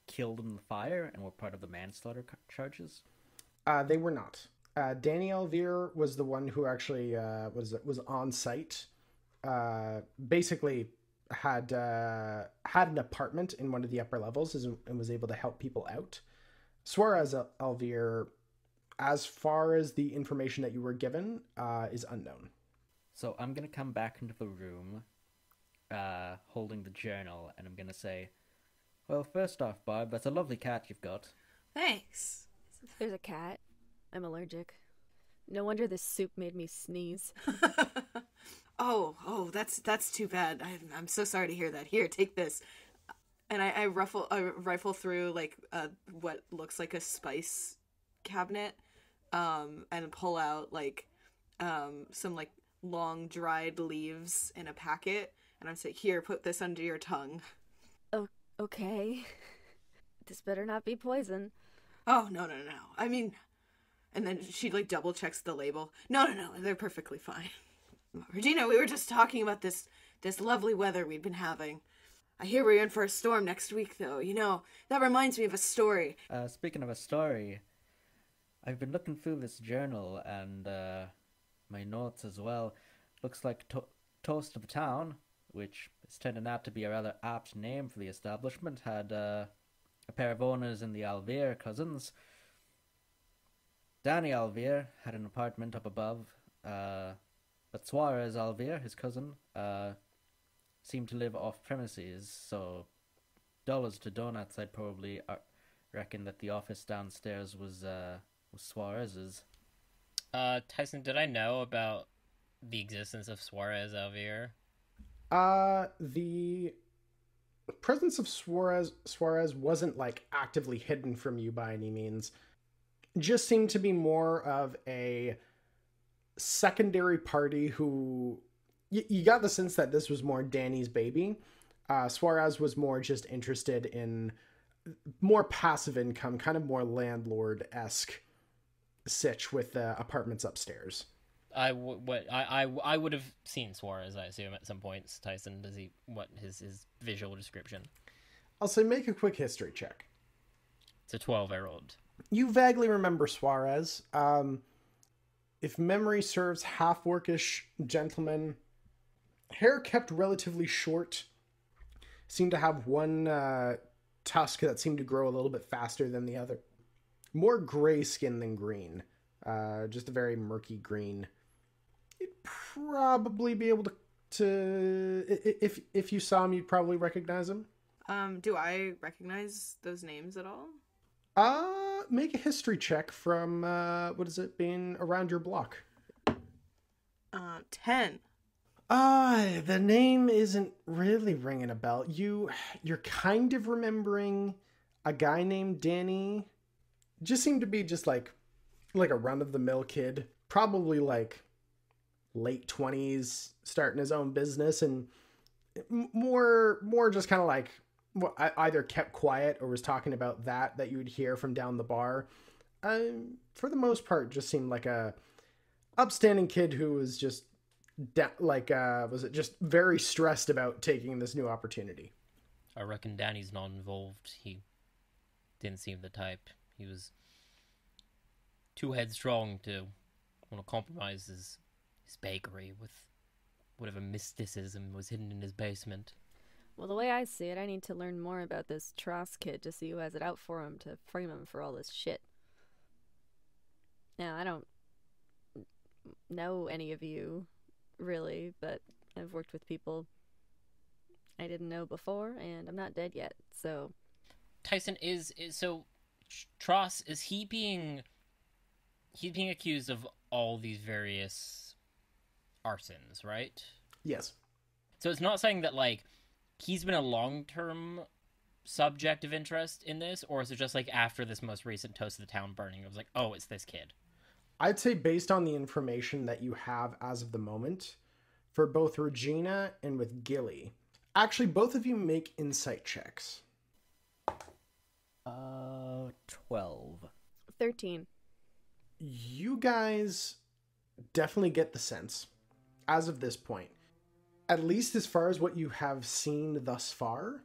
killed in the fire and were part of the manslaughter charges? They were not. Danny Alvear was the one who actually was on site. Basically had an apartment in one of the upper levels and was able to help people out. Suarez Alvear, as far as the information that you were given, is unknown. So I'm going to come back into the room, holding the journal, and I'm going to say, well, first off, Barb, that's a lovely cat you've got. Thanks. There's a cat. I'm allergic. No wonder this soup made me sneeze. Oh, that's too bad. I'm so sorry to hear that. Here, take this. And I rifle through, like, what looks like a spice cabinet, and pull out, like, some, like, long dried leaves in a packet, and I'm saying, here, put this under your tongue. Okay. This better not be poison. Oh, no. I mean, and then she, like, double checks the label. No, they're perfectly fine. Regina, we were just talking about this lovely weather we'd been having. I hear we're in for a storm next week, though. You know, that reminds me of a story. Speaking of a story, I've been looking through this journal and my notes as well. Looks like Toast of the Town, which is turning out to be a rather apt name for the establishment, had a pair of owners in the Alvear cousins. Danny Alvear had an apartment up above, but Suarez Alvear, his cousin, seemed to live off premises, so dollars to donuts, I'd probably reckon that the office downstairs was Suarez's. Tyson, did I know about the existence of Suarez Alvear? The presence of Suarez wasn't, like, actively hidden from you by any means. Just seemed to be more of a secondary party who... You got the sense that this was more Danny's baby. Suarez was more just interested in more passive income, kind of more landlord-esque sitch with the apartments upstairs. I would have seen Suarez, I assume, at some points. Tyson, does he? What his visual description? I'll say make a quick history check. It's a 12-year-old. You vaguely remember Suarez. If memory serves, half-orcish gentleman. Hair kept relatively short. Seemed to have one tusk that seemed to grow a little bit faster than the other. More gray skin than green. Just a very murky green. You'd probably be able to if you saw him, you'd probably recognize him. Do I recognize those names at all? Make a history check from what is it, being around your block. 10. The name isn't really ringing a bell. You're kind of remembering a guy named Danny. Just seemed to be just like a run-of-the-mill kid. Probably like late 20s, starting his own business, and more just kind of like either kept quiet or was talking about that you would hear from down the bar. For the most part, just seemed like a upstanding kid who was just just very stressed about taking this new opportunity. I reckon Danny's not involved. He didn't seem the type. He was too headstrong to want to compromise his bakery with whatever mysticism was hidden in his basement. Well, the way I see it, I need to learn more about this Tross kid to see who has it out for him to frame him for all this shit. Now, I don't know any of you, really, but I've worked with people I didn't know before, and I'm not dead yet, so... Tyson, so Tross, is he's being accused of all these various arsons, right? Yes. So it's not saying that, like, he's been a long-term subject of interest in this, or is it just, like, after this most recent Toast of the Town burning, it was like, oh, it's this kid? I'd say based on the information that you have as of the moment, for both Regina and with Gilly, actually, both of you make insight checks. 12. 13. You guys definitely get the sense, as of this point, at least as far as what you have seen thus far,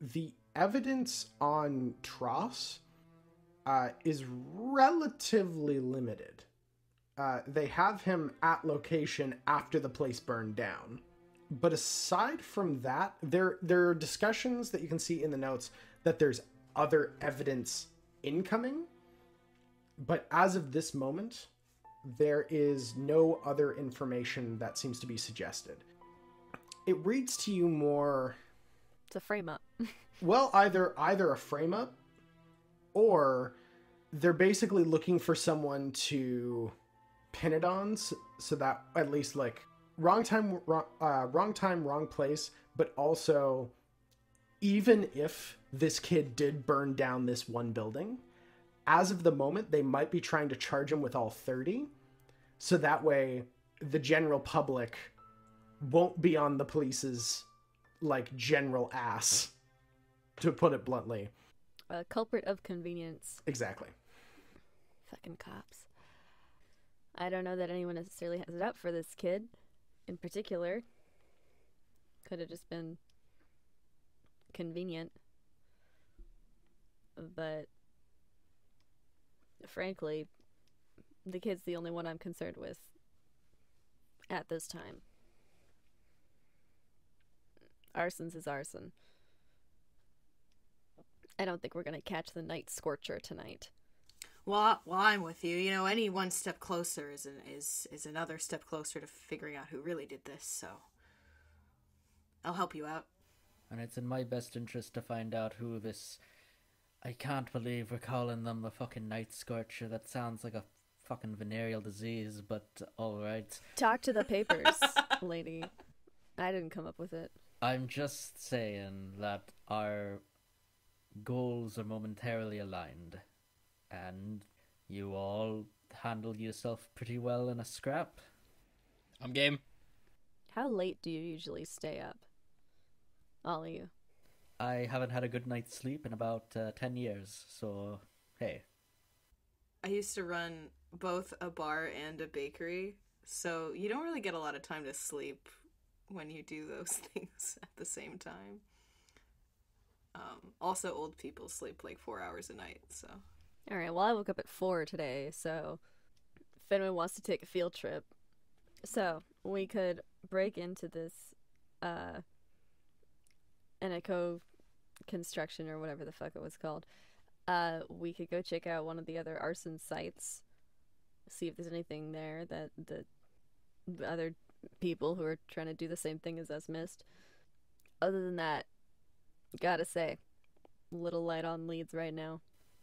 the evidence on Tross is relatively limited. They have him at location after the place burned down. But aside from that, there are discussions that you can see in the notes that there's other evidence incoming. But as of this moment, there is no other information that seems to be suggested. It reads to you more... It's a frame-up. Well, either a frame-up, or they're basically looking for someone to pin it on, so that at least, like, wrong time, wrong place, but also, even if this kid did burn down this one building, as of the moment, they might be trying to charge him with all 30, so that way the general public won't be on the police's, like, general ass to put it bluntly. A culprit of convenience. Exactly. Fucking cops. I don't know that anyone necessarily has it up for this kid in particular. Could have just been convenient. But frankly, the kid's the only one I'm concerned with at this time. Arson's is arson. I don't think we're gonna catch the night scorcher tonight. Well, I'm with you. You know, any one step closer is another step closer to figuring out who really did this. So I'll help you out. And it's in my best interest to find out who this... I can't believe we're calling them the fucking Night Scorcher. That sounds like a fucking venereal disease, but alright. Talk to the papers, lady. I didn't come up with it. I'm just saying that our goals are momentarily aligned, and you all handled yourself pretty well in a scrap. I'm game. How late do you usually stay up? All of you. I haven't had a good night's sleep in about 10 years, so hey. I used to run both a bar and a bakery, so you don't really get a lot of time to sleep when you do those things at the same time. Also, old people sleep like 4 hours a night, so. Alright, well, I woke up at 4 today, so if anyone wants to take a field trip. So, we could break into this, Echo construction or whatever the fuck it was called. We could go check out one of the other arson sites, see if there's anything there that the other people who are trying to do the same thing as us missed. Other than that, gotta say, little light on leads right now.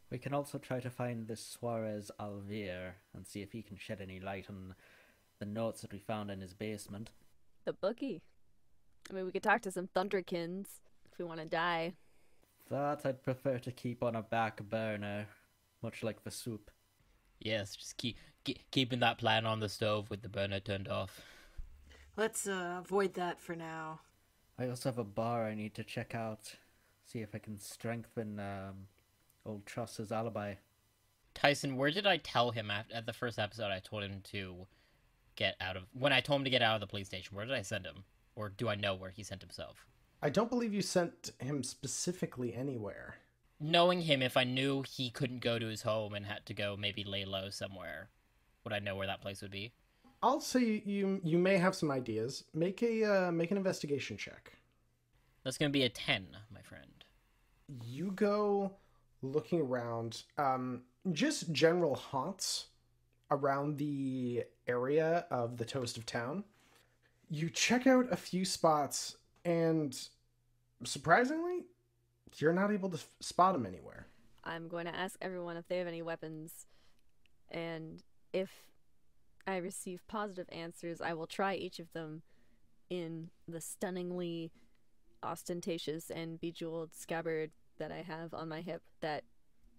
We can also try to find this Suarez Alvear and see if he can shed any light on the notes that we found in his basement. The bookie. I mean, we could talk to some Thunderkins if we want to die. That I'd prefer to keep on a back burner, much like the soup. Yes, just keeping that plan on the stove with the burner turned off. Let's avoid that for now. I also have a bar I need to check out, see if I can strengthen old Tross's alibi. Tyson, where did I tell him at the first episode I told him to get out of... When I told him to get out of the police station, where did I send him? Or do I know where he sent himself? I don't believe you sent him specifically anywhere. Knowing him, if I knew he couldn't go to his home and had to go maybe lay low somewhere, would I know where that place would be? I'll say you may have some ideas. Make an investigation check. That's going to be a 10, my friend. You go looking around, just general haunts around the area of the Toast of Town. You check out a few spots, and surprisingly, you're not able to spot them anywhere. I'm going to ask everyone if they have any weapons, and if I receive positive answers, I will try each of them in the stunningly ostentatious and bejeweled scabbard that I have on my hip that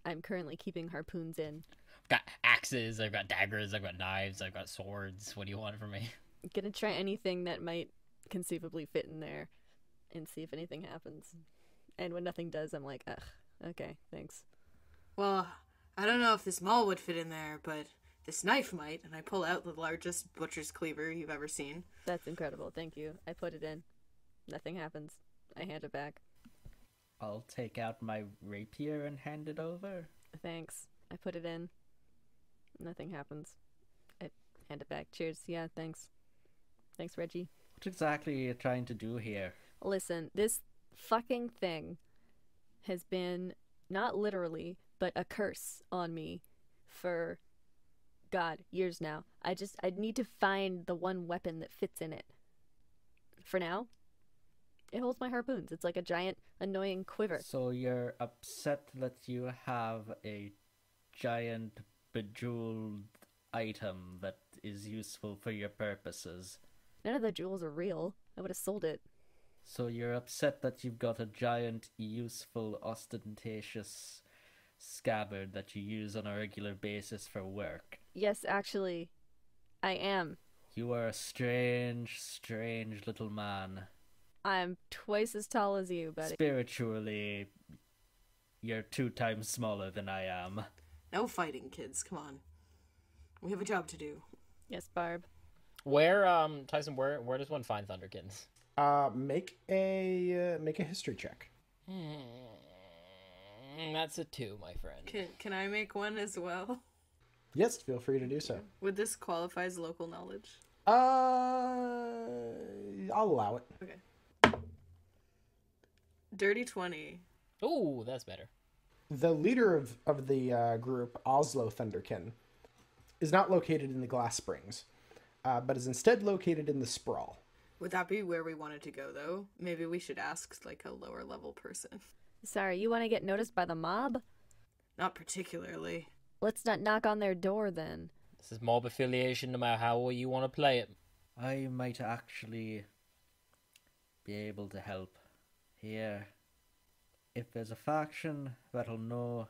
I'm currently keeping harpoons in. I've got axes, I've got daggers, I've got knives, I've got swords. What do you want from me? I'm gonna try anything that might conceivably fit in there and see if anything happens. And when nothing does, I'm like, ugh, okay, thanks. Well, I don't know if this maul would fit in there, but this knife might, and I pull out the largest butcher's cleaver you've ever seen. That's incredible, thank you. I put it in. Nothing happens. I hand it back. I'll take out my rapier and hand it over. Thanks. I put it in. Nothing happens. I hand it back. Cheers. Yeah, thanks. Thanks, Reggie. What exactly are you trying to do here? Listen, this fucking thing has been, not literally, but a curse on me for, God, years now. I need to find the one weapon that fits in it. For now, it holds my harpoons. It's like a giant, annoying quiver. So you're upset that you have a giant, bejeweled item that is useful for your purposes. None of the jewels are real. I would have sold it. So you're upset that you've got a giant, useful, ostentatious scabbard that you use on a regular basis for work. Yes, actually, I am. You are a strange, strange little man. I'm twice as tall as you, buddy. Spiritually, you're 2 times smaller than I am. No fighting, kids. Come on. We have a job to do. Yes, Barb. Where, Tyson, where does one find Thunderkins? Make a history check. That's a 2, my friend. Can I make one as well? Yes, feel free to do so. Would this qualify as local knowledge? I'll allow it. Okay. Dirty 20. Ooh, that's better. The leader of the group, Oslo Thunderkin, is not located in the Glass Springs, but is instead located in the Sprawl. Would that be where we wanted to go, though? Maybe we should ask, like, a lower level person. Sorry, you want to get noticed by the mob? Not particularly. Let's not knock on their door, then. This is mob affiliation, no matter how you want to play it. I might actually be able to help here. If there's a faction that'll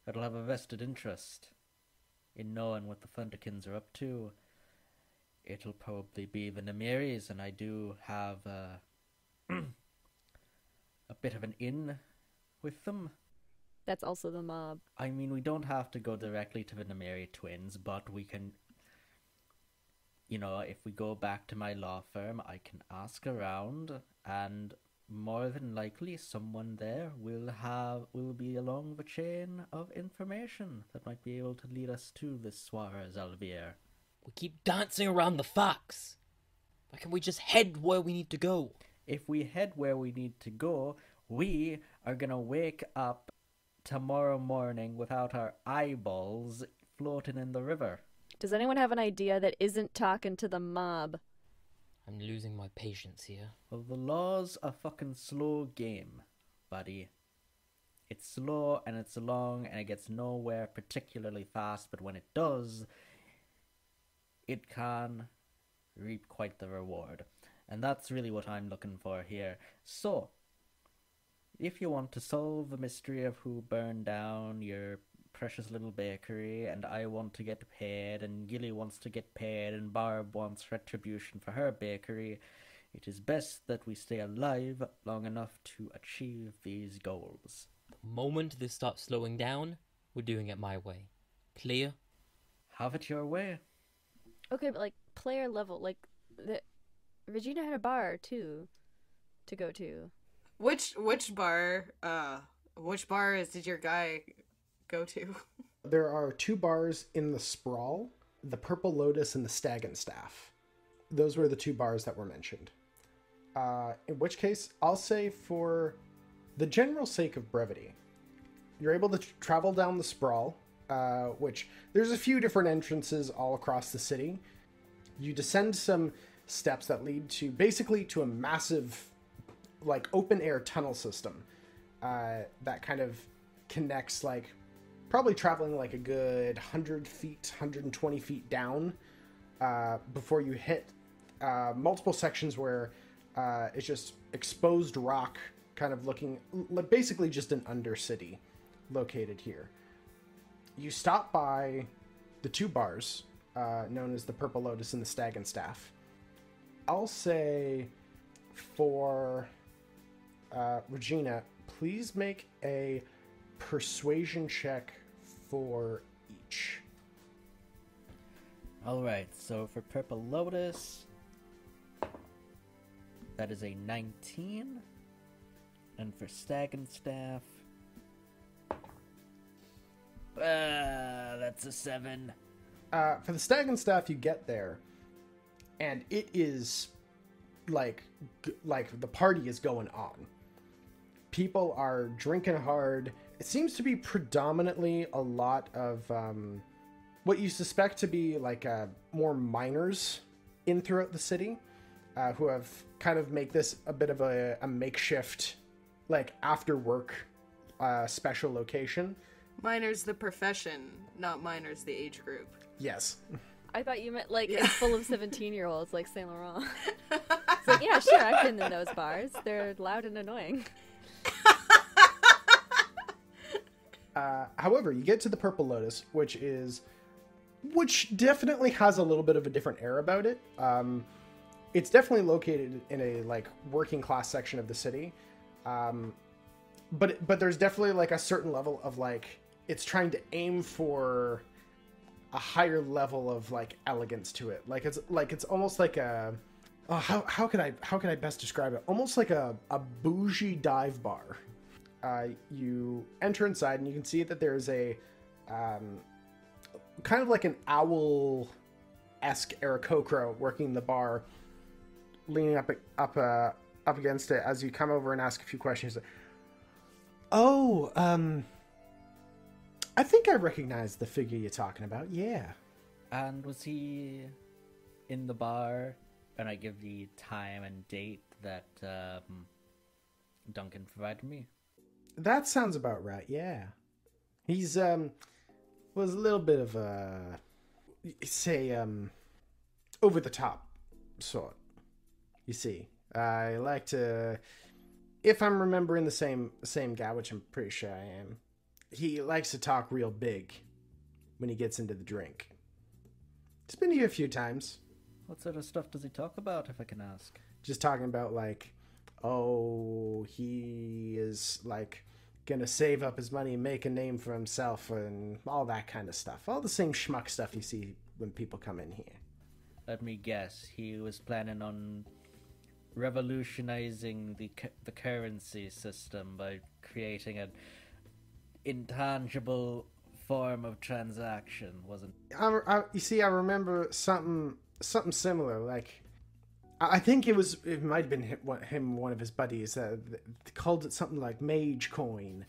have a vested interest in knowing what the Thunderkins are up to, it'll probably be the Namiris, and I do have a bit of an in with them. That's also the mob. I mean, we don't have to go directly to the Namiri twins, but we can, if we go back to my law firm, I can ask around, and more than likely someone there will be along the chain of information that might be able to lead us to this Suarez Alvier. We keep dancing around the facts. Why can't we just head where we need to go? If we head where we need to go, we are gonna wake up tomorrow morning without our eyeballs floating in the river. Does anyone have an idea that isn't talking to the mob? I'm losing my patience here. Well, the law's a fucking slow game, buddy. It's slow and it's long and it gets nowhere particularly fast, but when it does, it can reap quite the reward. And that's really what I'm looking for here. So, if you want to solve the mystery of who burned down your precious little bakery, and I want to get paid, and Gilly wants to get paid, and Barb wants retribution for her bakery, it is best that we stay alive long enough to achieve these goals. The moment this starts slowing down, we're doing it my way. Clear? Have it your way. Okay, but like player level, like Regina had a bar too to go to. Which bar did your guy go to? There are 2 bars in the Sprawl, the Purple Lotus and the Stag and Staff. Those were the 2 bars that were mentioned. In which case, I'll say for the general sake of brevity, you're able to travel down the Sprawl, which there's a few different entrances all across the city. You descend some steps that lead to basically to a massive, like, open air tunnel system that kind of connects, like, probably traveling like a good 100 feet, 120 feet down before you hit multiple sections where it's just exposed rock, kind of looking like basically just an undercity located here. You stop by the 2 bars known as the Purple Lotus and the Stag and Staff. I'll say for Regina, please make a persuasion check for each. Alright, so for Purple Lotus, that is a 19. And for Stag and Staff, that's a 7. For the Stag and Staff, you get there, and it is like the party is going on. People are drinking hard. It seems to be predominantly a lot of what you suspect to be like more miners in throughout the city who have kind of make this a bit of a makeshift, like, after work special location. Miners the profession, not miners the age group. Yes. I thought you meant like it's full of 17-year-olds like Saint Laurent. It's like, yeah, sure, I've been in those bars. They're loud and annoying. However, you get to the Purple Lotus, which definitely has a little bit of a different air about it. It's definitely located in a like working class section of the city, but there's definitely like a certain level of like it's trying to aim for a higher level of like elegance to it. Like it's almost like a how could I best describe it? Almost like a bougie dive bar. You enter inside and you can see that there's a kind of like an owl-esque Aarakocra working the bar, leaning up against it as you come over and ask a few questions. Oh, I think I recognize the figure you're talking about. Yeah. And was he in the bar? And I give the time and date that Duncan provided me. That sounds about right. Yeah. He's was a little bit of a over the top sort. You see, I like to, if I'm remembering the same guy, which I'm pretty sure I am, he likes to talk real big when he gets into the drink. He's been here a few times. What sort of stuff does he talk about, if I can ask? Just talking about like, oh, he is like gonna save up his money and make a name for himself and all that kind of stuff. All the same schmuck stuff you see when people come in here. Let me guess. He was planning on revolutionizing the currency system by creating an intangible form of transaction, wasn't? You see, I remember something similar. Like, I think it might have been him, one of his buddies. They called it something like Mage Coin,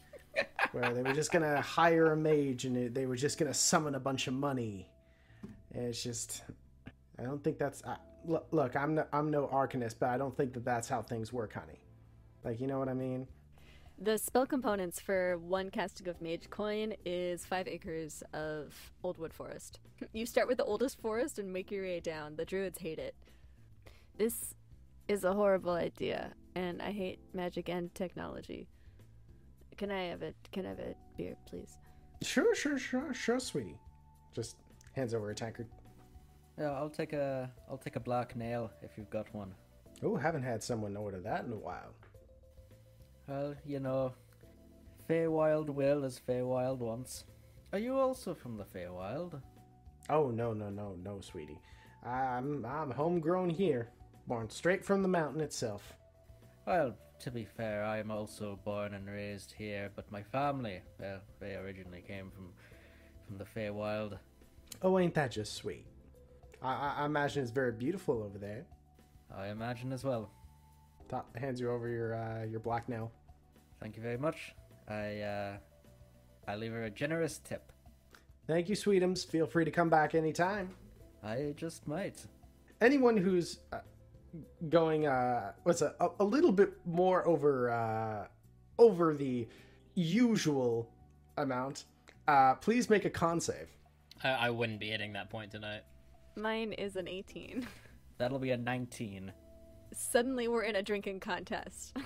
where they were just gonna hire a mage and they were just gonna summon a bunch of money. And it's just, I don't think that's. Look, I'm no arcanist, but I don't think that's how things work, honey. Like, you know what I mean? The spell components for one casting of Mage Coin is 5 acres of old wood forest. You start with the oldest forest and make your way down. The druids hate it. This is a horrible idea, and I hate magic and technology. Can I have a beer, please? Sure, sweetie. Just hands over a tankard. Yeah, I'll take a black nail if you've got one. Oh, haven't had someone order that in a while. Well, you know, Feywild will as Feywild wants. Are you also from the Feywild? Oh, no, sweetie. I'm homegrown here, born straight from the mountain itself. Well, to be fair, I'm also born and raised here, but my family, well, they originally came from the Feywild. Oh, ain't that just sweet? I imagine it's very beautiful over there. I imagine as well. Hands you over your black nail. Thank you very much. I leave her a generous tip. Thank you, Sweetums. Feel free to come back anytime. I just might. Anyone who's going a little bit more over the usual amount, please make a con save. I wouldn't be hitting that point tonight. Mine is an 18. That'll be a 19. Suddenly we're in a drinking contest.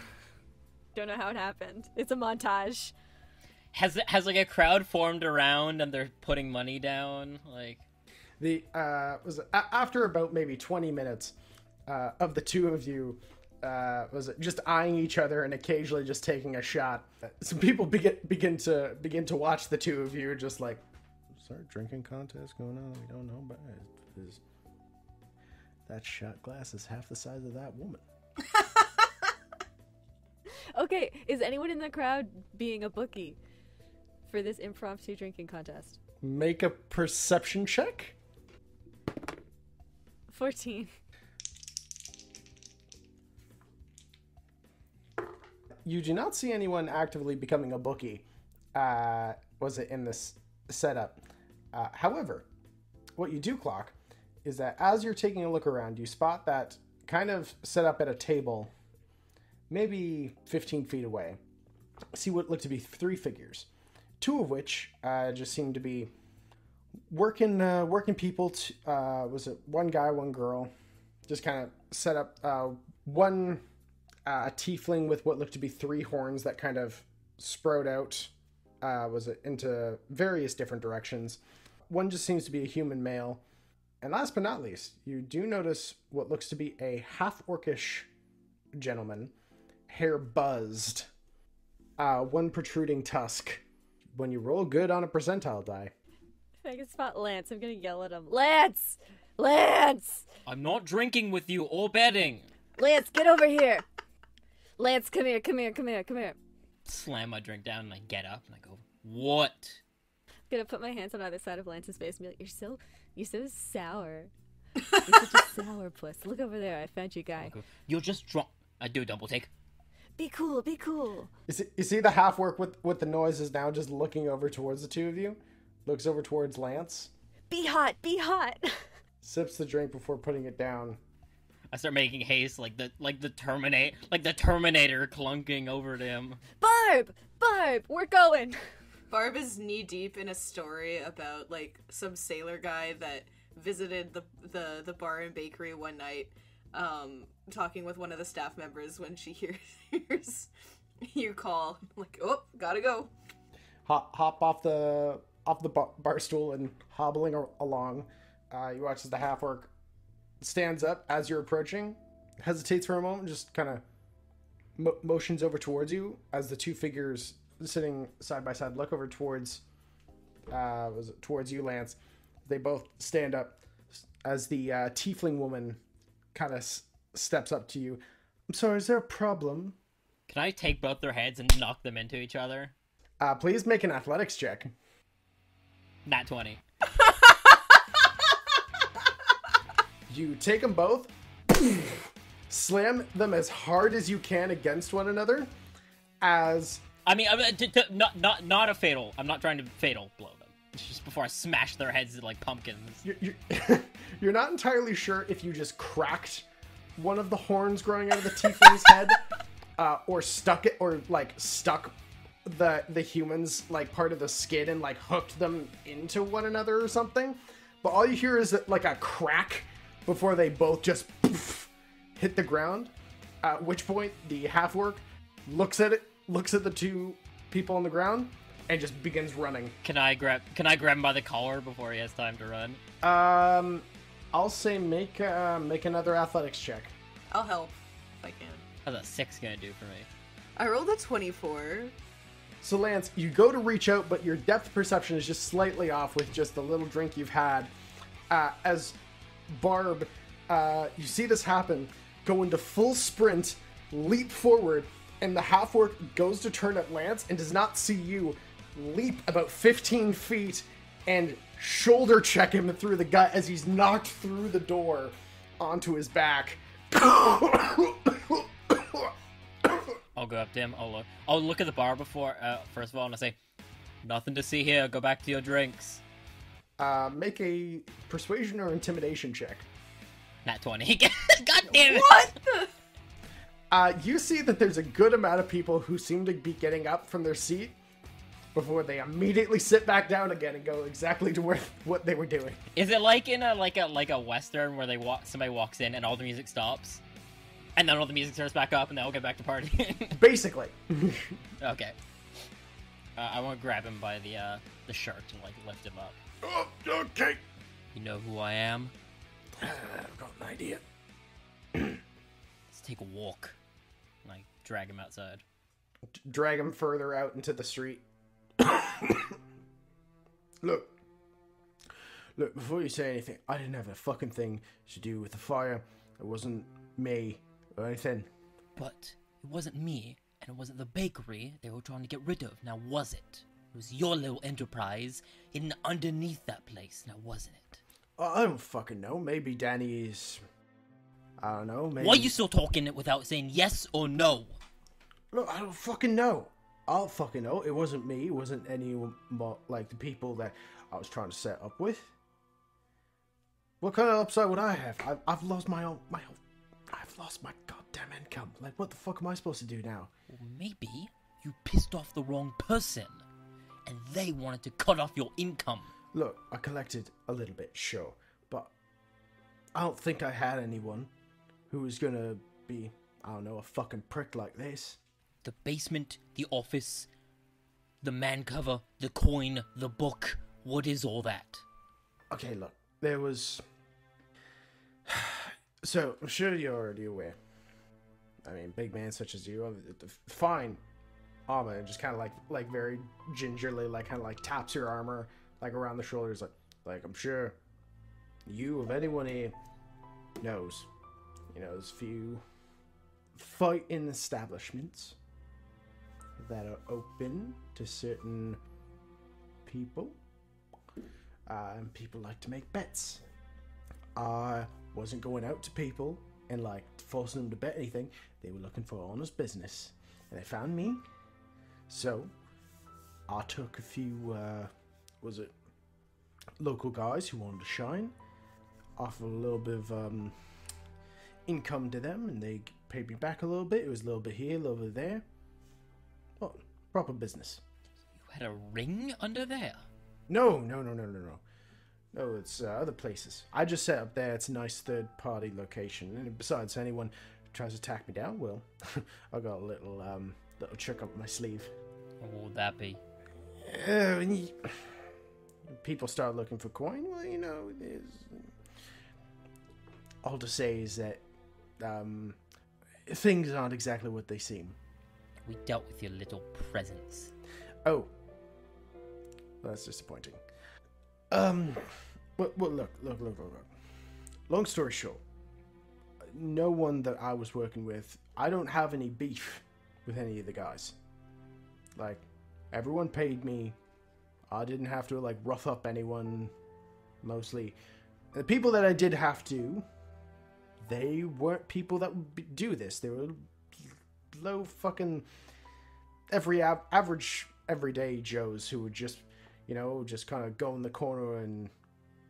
Don't know how it happened. It's a montage. Has like a crowd formed around and they're putting money down? Like, after about maybe 20 minutes of the two of you just eyeing each other and occasionally just taking a shot. Some people begin to watch the two of you, just like, is there a drinking contest going on? We don't know, but that shot glass is half the size of that woman. Okay, is anyone in the crowd being a bookie for this impromptu drinking contest? Make a perception check. 14. You do not see anyone actively becoming a bookie. Was it in this setup? However, what you do clock is that as you're taking a look around, you spot that kind of set up at a table, maybe 15 feet away. See what look to be 3 figures, 2 of which just seem to be working people. Was it one guy, one girl? Just kind of set up one tiefling with what looked to be 3 horns that kind of sprout out. Was it into various different directions? One just seems to be a human male, And last but not least, you do notice what looks to be a half-orcish gentleman, hair buzzed, one protruding tusk. When you roll good on a percentile die. If I can spot Lance, I'm gonna yell at him. Lance! Lance! I'm not drinking with you or betting. Lance, get over here! Lance, come here, come here, come here, come here. Slam my drink down and I get up and I go, what? I'm gonna put my hands on either side of Lance's face and be like, you're so sour. You're such a sour puss. Look over there, I found you, guy. You're just drunk. I do a double take. Be cool, be cool. You see the half-orc with the noises now just looking over towards the two of you? Looks over towards Lance. Be hot, be hot. Sips the drink before putting it down. I start making haste like the Terminator clunking over to him. Barb, we're going. Barb is knee deep in a story about like some sailor guy that visited the bar and bakery one night, talking with one of the staff members when she hears you call, like, oh, gotta go. Hop off the bar stool and hobbling along. You watch as the half-orc stands up as you're approaching, hesitates for a moment, just kind of motions over towards you as the two figures sitting side by side look over towards you, Lance. They both stand up as the tiefling woman kind of steps up to you. I'm sorry, is there a problem? Can I take both their heads and knock them into each other? Please make an athletics check. Nat 20. You take them both, slam them as hard as you can against one another, as... I mean, not a fatal. I'm not trying to fatal blow them. It's just before I smash their heads like pumpkins. You're not entirely sure if you just cracked one of the horns growing out of the tiefling's head, or stuck the humans like part of the skin and like hooked them into one another or something. But all you hear is like a crack before they both just hit the ground. At which point the half-orc looks at the two people on the ground and just begins running. Can I grab him by the collar before he has time to run? I'll say make another athletics check. I'll help if I can. How's that 6 gonna do for me? I rolled a 24. So Lance, you go to reach out, but your depth perception is just slightly off with just the little drink you've had. As Barb, you see this happen, go into full sprint, leap forward, and the half-orc goes to turn at Lance and does not see you, leap about 15 feet and shoulder check him through the gut as he's knocked through the door onto his back. I'll go up to him. I'll look at the bar before, first of all, and I say, nothing to see here. Go back to your drinks. Make a persuasion or intimidation check. Nat 20. God damn it! What? You see that there's a good amount of people who seem to be getting up from their seat before they immediately sit back down again and go exactly to what they were doing. Is it like in a western where somebody walks in and all the music stops, and then all the music starts back up and they all get back to partying? Basically. Okay. I want to grab him by the shirt and like lift him up. Oh, okay. You know who I am? I've got an idea. Let's take a walk. And I drag him outside. Drag him further out into the street. Look, before you say anything, I didn't have a fucking thing to do with the fire. It wasn't me or anything. But it wasn't me, and it wasn't the bakery they were trying to get rid of, now was it? It was your little enterprise hidden underneath that place, now wasn't it? I don't fucking know. Maybe Danny's... I don't know, maybe... Why are you still talking it without saying yes or no? Look, I don't fucking know. I'll fucking know. It wasn't me. It wasn't anyone but, like, the people that I was trying to set up with. What kind of upside would I have? I've lost I've lost my goddamn income. Like, what the fuck am I supposed to do now? Well, maybe you pissed off the wrong person, and they wanted to cut off your income. Look, I collected a little bit, sure, but I don't think I had anyone who was gonna be, I don't know, a fucking prick like this. The basement, the office, the man cover, the coin, the book. What is all that? Okay, look, there was So, I'm sure you're already aware. I mean, big man such as you, fine armor, and just kind of like very gingerly, like kind of like taps your armor, like around the shoulders, like I'm sure you of anyone here knows, there's few fighting establishments that are open to certain people, and people like to make bets. I wasn't going out to people and like forcing them to bet anything. They were looking for honest business, and they found me. So I took a few local guys who wanted to shine, offered a little bit of income to them, and they paid me back a little bit. It was a little bit here, a little bit there. Well, proper business. You had a ring under there? No. No, it's other places. I just set up there. It's a nice third-party location. And besides, anyone who tries to attack me down, well, I got a little trick up my sleeve. What would that be? When people start looking for coin, well, all to say is that things aren't exactly what they seem. We dealt with your little presents. Oh. Well, that's disappointing. Well, look. Long story short, no one that I was working with, I don't have any beef with any of the guys. Like, everyone paid me. I didn't have to, like, rough up anyone, mostly. The people that I did have to, they weren't people that would do this. They were low fucking average everyday Joes who would just kind of go in the corner and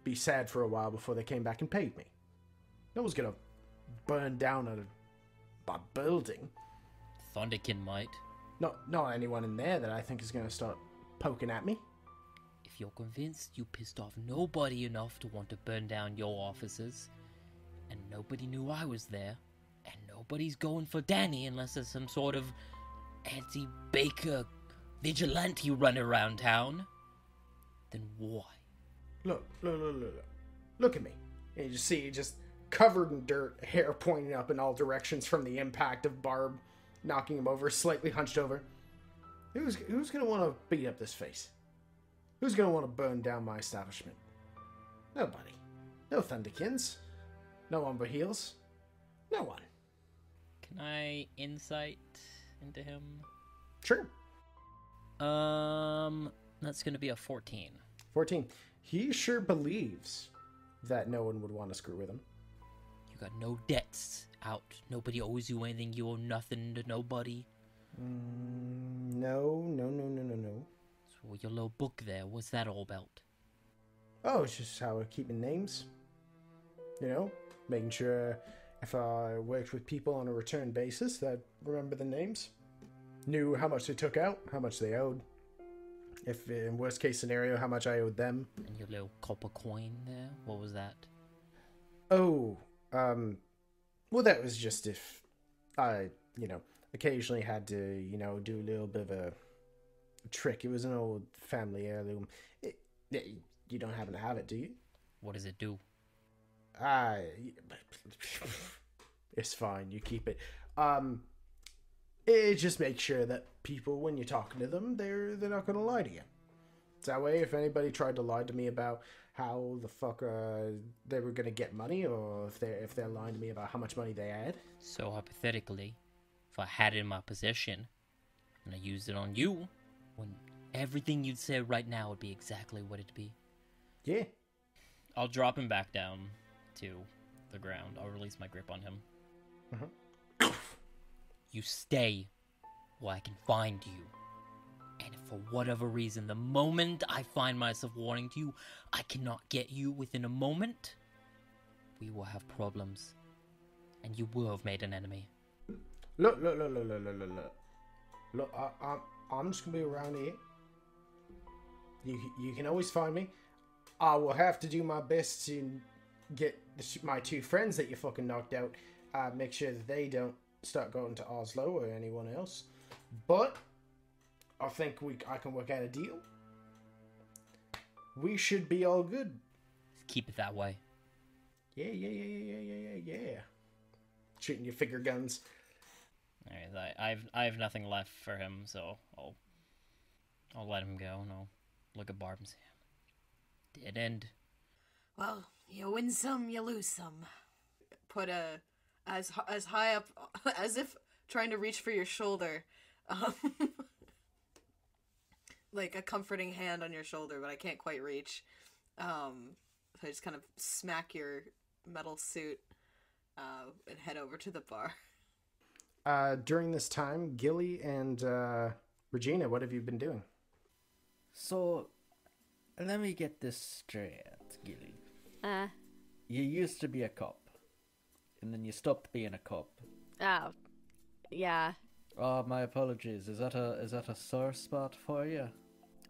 be sad for a while before they came back and paid me. No one's gonna burn down a building. Thunderkin might. Not anyone in there that I think is gonna start poking at me. If you're convinced you pissed off nobody enough to want to burn down your offices, and nobody knew I was there, and nobody's going for Danny unless there's some sort of anti-Baker vigilante running around town, then why? Look at me. And you just see, just covered in dirt, hair pointing up in all directions from the impact of Barb knocking him over, slightly hunched over. Who's gonna want to beat up this face? Who's gonna want to burn down my establishment? Nobody. No Thunderkins. No Umber Heels. No one. Can I insight into him? Sure. That's gonna be a 14. 14. He sure believes that no one would want to screw with him. You got no debts out. Nobody owes you anything. You owe nothing to nobody. No. So your little book there, what's that all about? Oh, it's just how we're keeping names. Making sure if I worked with people on a return basis, that I'd remember the names. Knew how much they took out, how much they owed. If in worst case scenario, how much I owed them. And your little copper coin there, what was that? Oh, well, that was just if I, occasionally had to, do a little bit of a trick. It was an old family heirloom. You don't happen to have it, do you? What does it do? It's fine. You keep it. It just makes sure that people, when you're talking to them, they're not going to lie to you. That way, if anybody tried to lie to me about how the fuck they were going to get money, or if they're lying to me about how much money they had. So hypothetically, if I had it in my possession and I used it on you, when everything you'd say right now would be exactly what it'd be. Yeah. I'll drop him back down to the ground. I'll release my grip on him. Uh-huh. You stay where I can find you. And if for whatever reason, the moment I find myself wanting to you, I cannot get you within a moment, we will have problems. And you will have made an enemy. Look. Look, I'm just going to be around here. You can always find me. I will have to do my best to get my two friends that you fucking knocked out. Make sure that they don't start going to Oslo or anyone else. But I think I can work out a deal. We should be all good. Keep it that way. Yeah, yeah, yeah, yeah, yeah, yeah, yeah, yeah. Shooting your finger guns. Alright, I have nothing left for him, so I'll let him go and I'll look at Barb and say, dead end. Well, you win some, you lose some. Put as high up as if trying to reach for your shoulder, like a comforting hand on your shoulder, but I can't quite reach. So I just kind of smack your metal suit and head over to the bar. During this time, Gilly and Regina, what have you been doing? So, let me get this straight, Gilly. You used to be a cop, and then you stopped being a cop. Oh, yeah. Oh, my apologies. Is that a sore spot for you?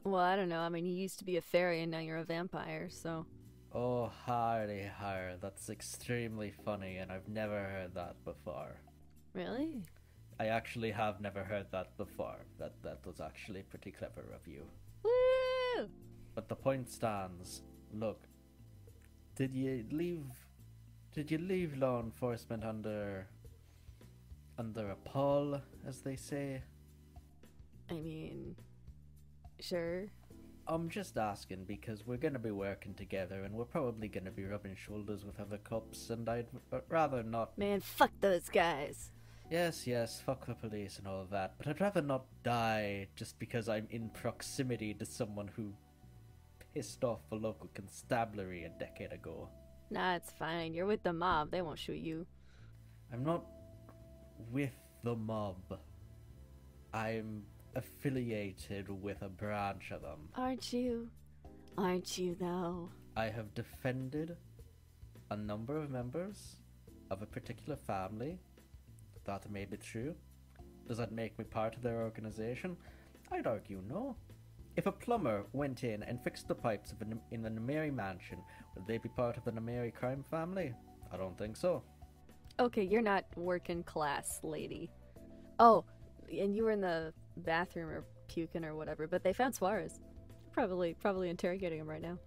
Well, I don't know. I mean, you used to be a fairy and now you're a vampire, so... Oh, hardy har. That's extremely funny, and I've never heard that before. Really? I actually have never heard that before. That was actually pretty clever of you. Woo! But the point stands. Look, did you leave law enforcement under a pall, as they say? I mean, sure. I'm just asking because we're gonna be working together and we're probably gonna be rubbing shoulders with other cops, and I'd rather not. Man, fuck those guys. Yes, fuck the police and all of that, but I'd rather not die just because I'm in proximity to someone who pissed off a local constabulary a decade ago. Nah, it's fine. You're with the mob. They won't shoot you. I'm not with the mob. I'm affiliated with a branch of them. Aren't you? Aren't you, though? I have defended a number of members of a particular family. That may be true. Does that make me part of their organization? I'd argue no. If a plumber went in and fixed the pipes in the Nameri mansion, would they be part of the Nameri crime family? I don't think so. Okay, you're not working class, lady. Oh, and you were in the bathroom or puking or whatever, but they found Suarez. Probably interrogating him right now.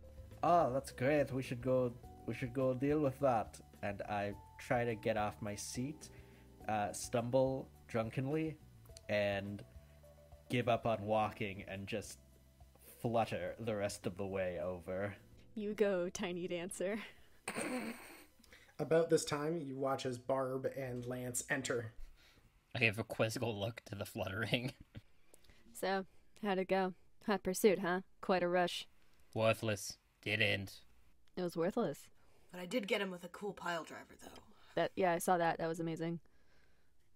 Oh, that's great. We should go deal with that. And I try to get off my seat, stumble drunkenly, and give up on walking and just flutter the rest of the way over. You go, tiny dancer. About this time, you watch as Barb and Lance enter. I give a quizzical look to the fluttering. So, how'd it go? Hot pursuit, huh? Quite a rush. Worthless. Dead end. It was worthless. But I did get him with a cool pile driver, though. Yeah, I saw that. That was amazing.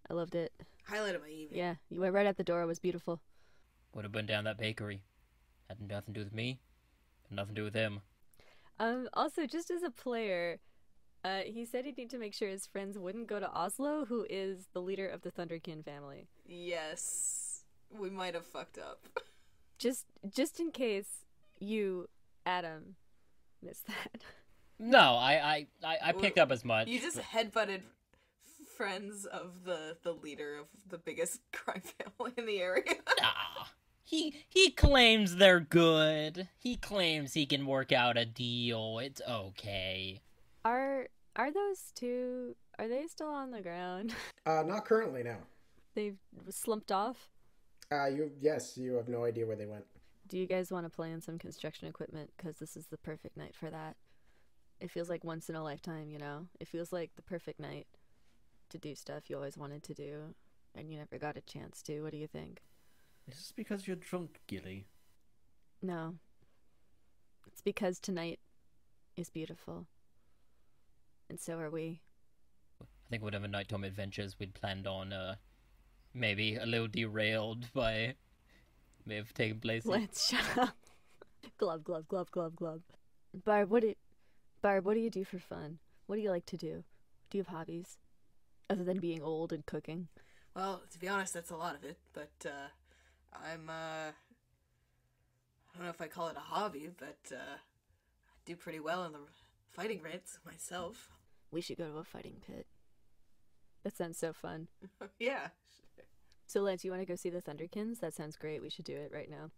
I loved it. Highlight of my evening. Yeah, you went right at the door. It was beautiful. Would have been down that bakery. Had nothing to do with me. Had nothing to do with him. Also, just as a player, he said he'd need to make sure his friends wouldn't go to Oslo, who is the leader of the Thunderkin family. Yes. We might have fucked up. Just in case you, Adam, missed that. No, I picked up as much. You just headbutted friends of the leader of the biggest crime family in the area. Nah. He claims they're good. He claims he can work out a deal. It's okay. Are those two, are they still on the ground? Not currently, no. They've slumped off? Yes, you have no idea where they went. Do you guys want to plan some construction equipment? Because this is the perfect night for that. It feels like once in a lifetime, you know? It feels like the perfect night to do stuff you always wanted to do, and you never got a chance to. What do you think? Is this because you're drunk, Gilly? No. It's because tonight is beautiful. And so are we. I think whatever nighttime adventures we'd planned on, maybe a little derailed by may have taken place. Let's shut up. Glub, glub, glub, glub, glub. Barb, what do you do for fun? What do you like to do? Do you have hobbies? Other than being old and cooking? Well, to be honest, that's a lot of it, but, I don't know if I call it a hobby, but, I do pretty well in the fighting ranks myself. We should go to a fighting pit. That sounds so fun. Yeah. So, Lance, you want to go see the Thunderkins? That sounds great. We should do it right now.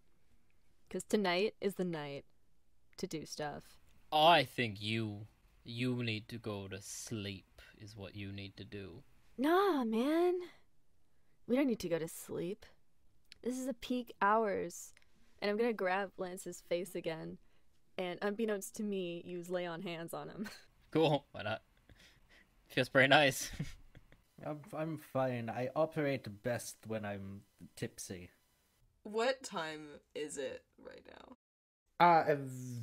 Because tonight is the night to do stuff. I think you You need to go to sleep, is what you need to do. Nah, man. We don't need to go to sleep. This is a peak hours. And I'm gonna grab Lance's face again, and unbeknownst to me, use lay on hands on him. Cool, why not? Feels pretty nice. I'm fine. I operate best when I'm tipsy. What time is it right now? At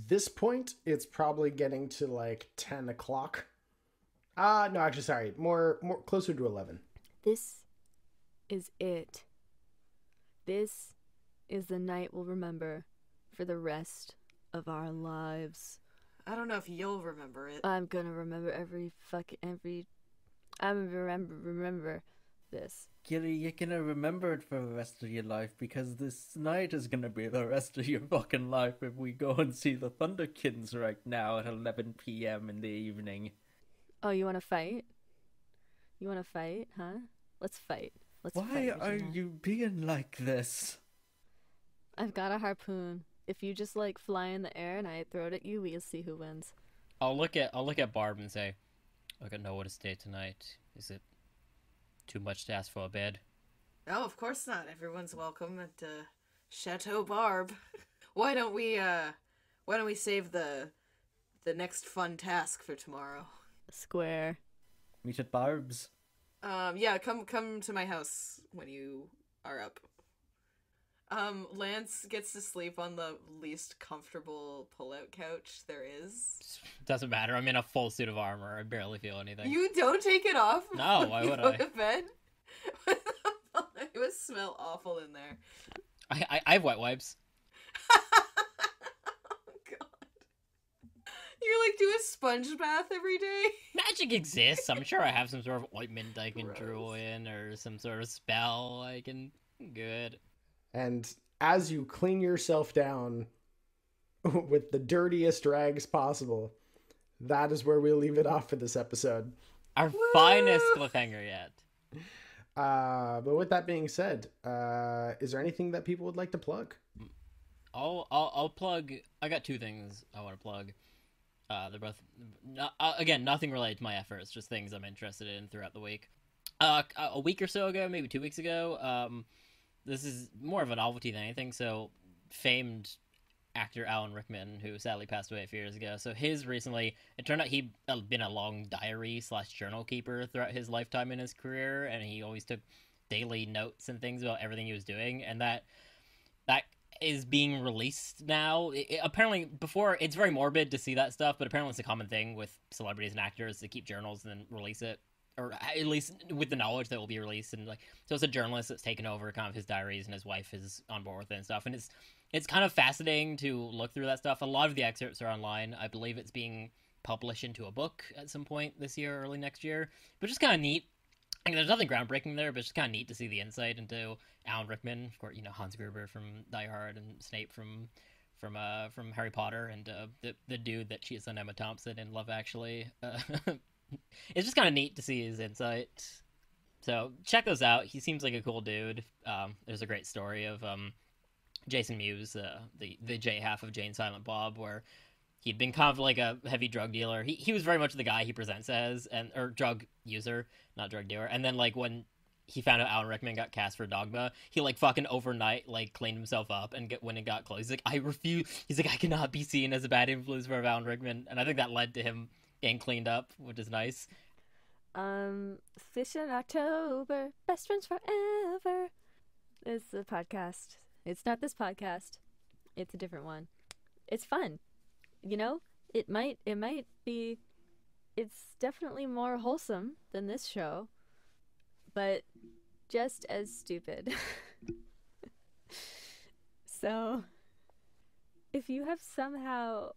this point, it's probably getting to like 10 o'clock. No, actually, sorry. More closer to 11. This is it. This is the night we'll remember for the rest of our lives. I don't know if you'll remember it. I'm gonna remember I'm gonna remember this. Gilly, you're gonna remember it for the rest of your life because this night is gonna be the rest of your fucking life if we go and see the Thunderkins right now at 11 p.m. in the evening. Oh, you wanna fight? You wanna fight, huh? Let's fight. Why are you being like this? I've got a harpoon. If you just like fly in the air and I throw it at you, we'll see who wins. I'll look at Barb and say, I don't know what to stay tonight. Is it too much to ask for a bed? Oh, of course not. Everyone's welcome at Chateau Barb. Why don't we save the next fun task for tomorrow? Square. Meet at Barb's. Yeah, come to my house when you are up. Lance gets to sleep on the least comfortable pull-out couch there is. Doesn't matter. I'm in a full suit of armor. I barely feel anything. You don't take it off? No, why would I? Go to bed? It would smell awful in there. I have wet wipes. Oh, God. You, like, do a sponge bath every day? Magic exists. I'm sure I have some sort of ointment I can Gross. draw in or some sort of spell I can... Good. And as you clean yourself down with the dirtiest rags possible, that is where we'll leave it off for this episode. Our finest cliffhanger yet. But with that being said, is there anything that people would like to plug? I'll plug. I got two things I want to plug. They're both again nothing related to my efforts, just things I'm interested in throughout the week. A week or so ago, maybe 2 weeks ago. This is more of a novelty than anything. So, famed actor Alan Rickman, who sadly passed away a few years ago. So his recently, it turned out he'd been a long diary/journal keeper throughout his lifetime in his career, and he always took daily notes and things about everything he was doing, and that is being released now. Apparently, before, it's very morbid to see that stuff, but apparently it's a common thing with celebrities and actors to keep journals and then release it, or at least with the knowledge that it will be released. And like, so it's a journalist that's taken over kind of his diaries, and his wife is on board with it and stuff. And it's kind of fascinating to look through that stuff. A lot of the excerpts are online. I believe it's being published into a book at some point this year, early next year. But just kind of neat. I mean, there's nothing groundbreaking there, but it's just kind of neat to see the insight into Alan Rickman, of course, Hans Gruber from Die Hard, and Snape from Harry Potter, and the dude that cheats on Emma Thompson in Love Actually. It's just kind of neat to see his insight. So check those out. He seems like a cool dude. There's a great story of Jason Mewes, the J half of Jane Silent Bob, where he'd been kind of like a heavy drug dealer. He was very much the guy he presents as, or drug user, not drug dealer. And then like when he found out Alan Rickman got cast for Dogma, he like fucking overnight like cleaned himself up and when it got close, he's like, I refuse. He's like, I cannot be seen as a bad influence for Alan Rickman, and I think that led to him getting cleaned up, which is nice. Fish in October, best friends forever. It's a podcast. It's not this podcast. It's a different one. It's fun. You know, it might be, it's definitely more wholesome than this show, but just as stupid. So, if you have somehow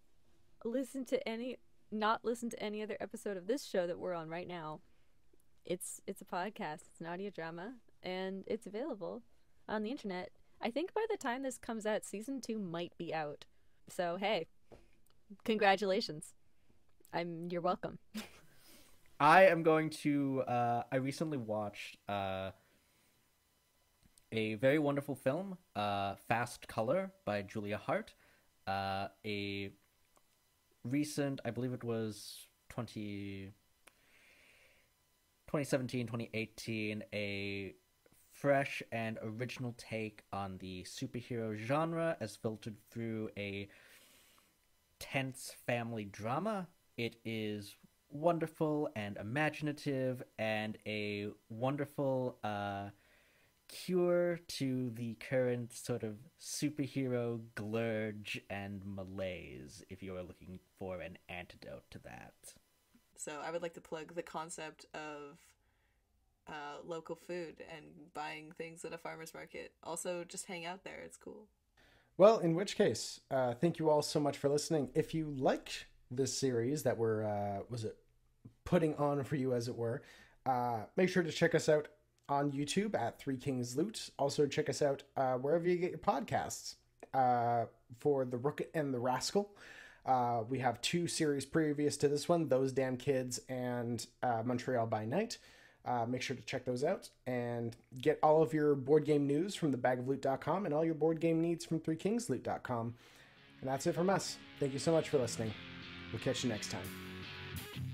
not listened to any other episode of this show that we're on right now, it's a podcast, it's an audio drama, and it's available on the internet. I think by the time this comes out, season 2 might be out. So, hey, congratulations. You're welcome. I am going to, I recently watched a very wonderful film, Fast Color by Julia Hart. A recent, I believe it was 2017, 2018, a fresh and original take on the superhero genre as filtered through a tense family drama. It is wonderful and imaginative and a wonderful cure to the current sort of superhero glurge and malaise if you are looking for an antidote to that. So I would like to plug the concept of local food and buying things at a farmer's market. Also, just hang out there. It's cool. Well, in which case, thank you all so much for listening. If you liked this series that we're putting on for you, as it were, make sure to check us out on YouTube at Three Kings Loot. Also, check us out wherever you get your podcasts for The Rook and the Rascal. We have 2 series previous to this one, Those Damn Kids and Montreal by Night. Make sure to check those out and get all of your board game news from thebagofloot.com and all your board game needs from threekingsloot.com. And that's it from us. Thank you so much for listening. We'll catch you next time.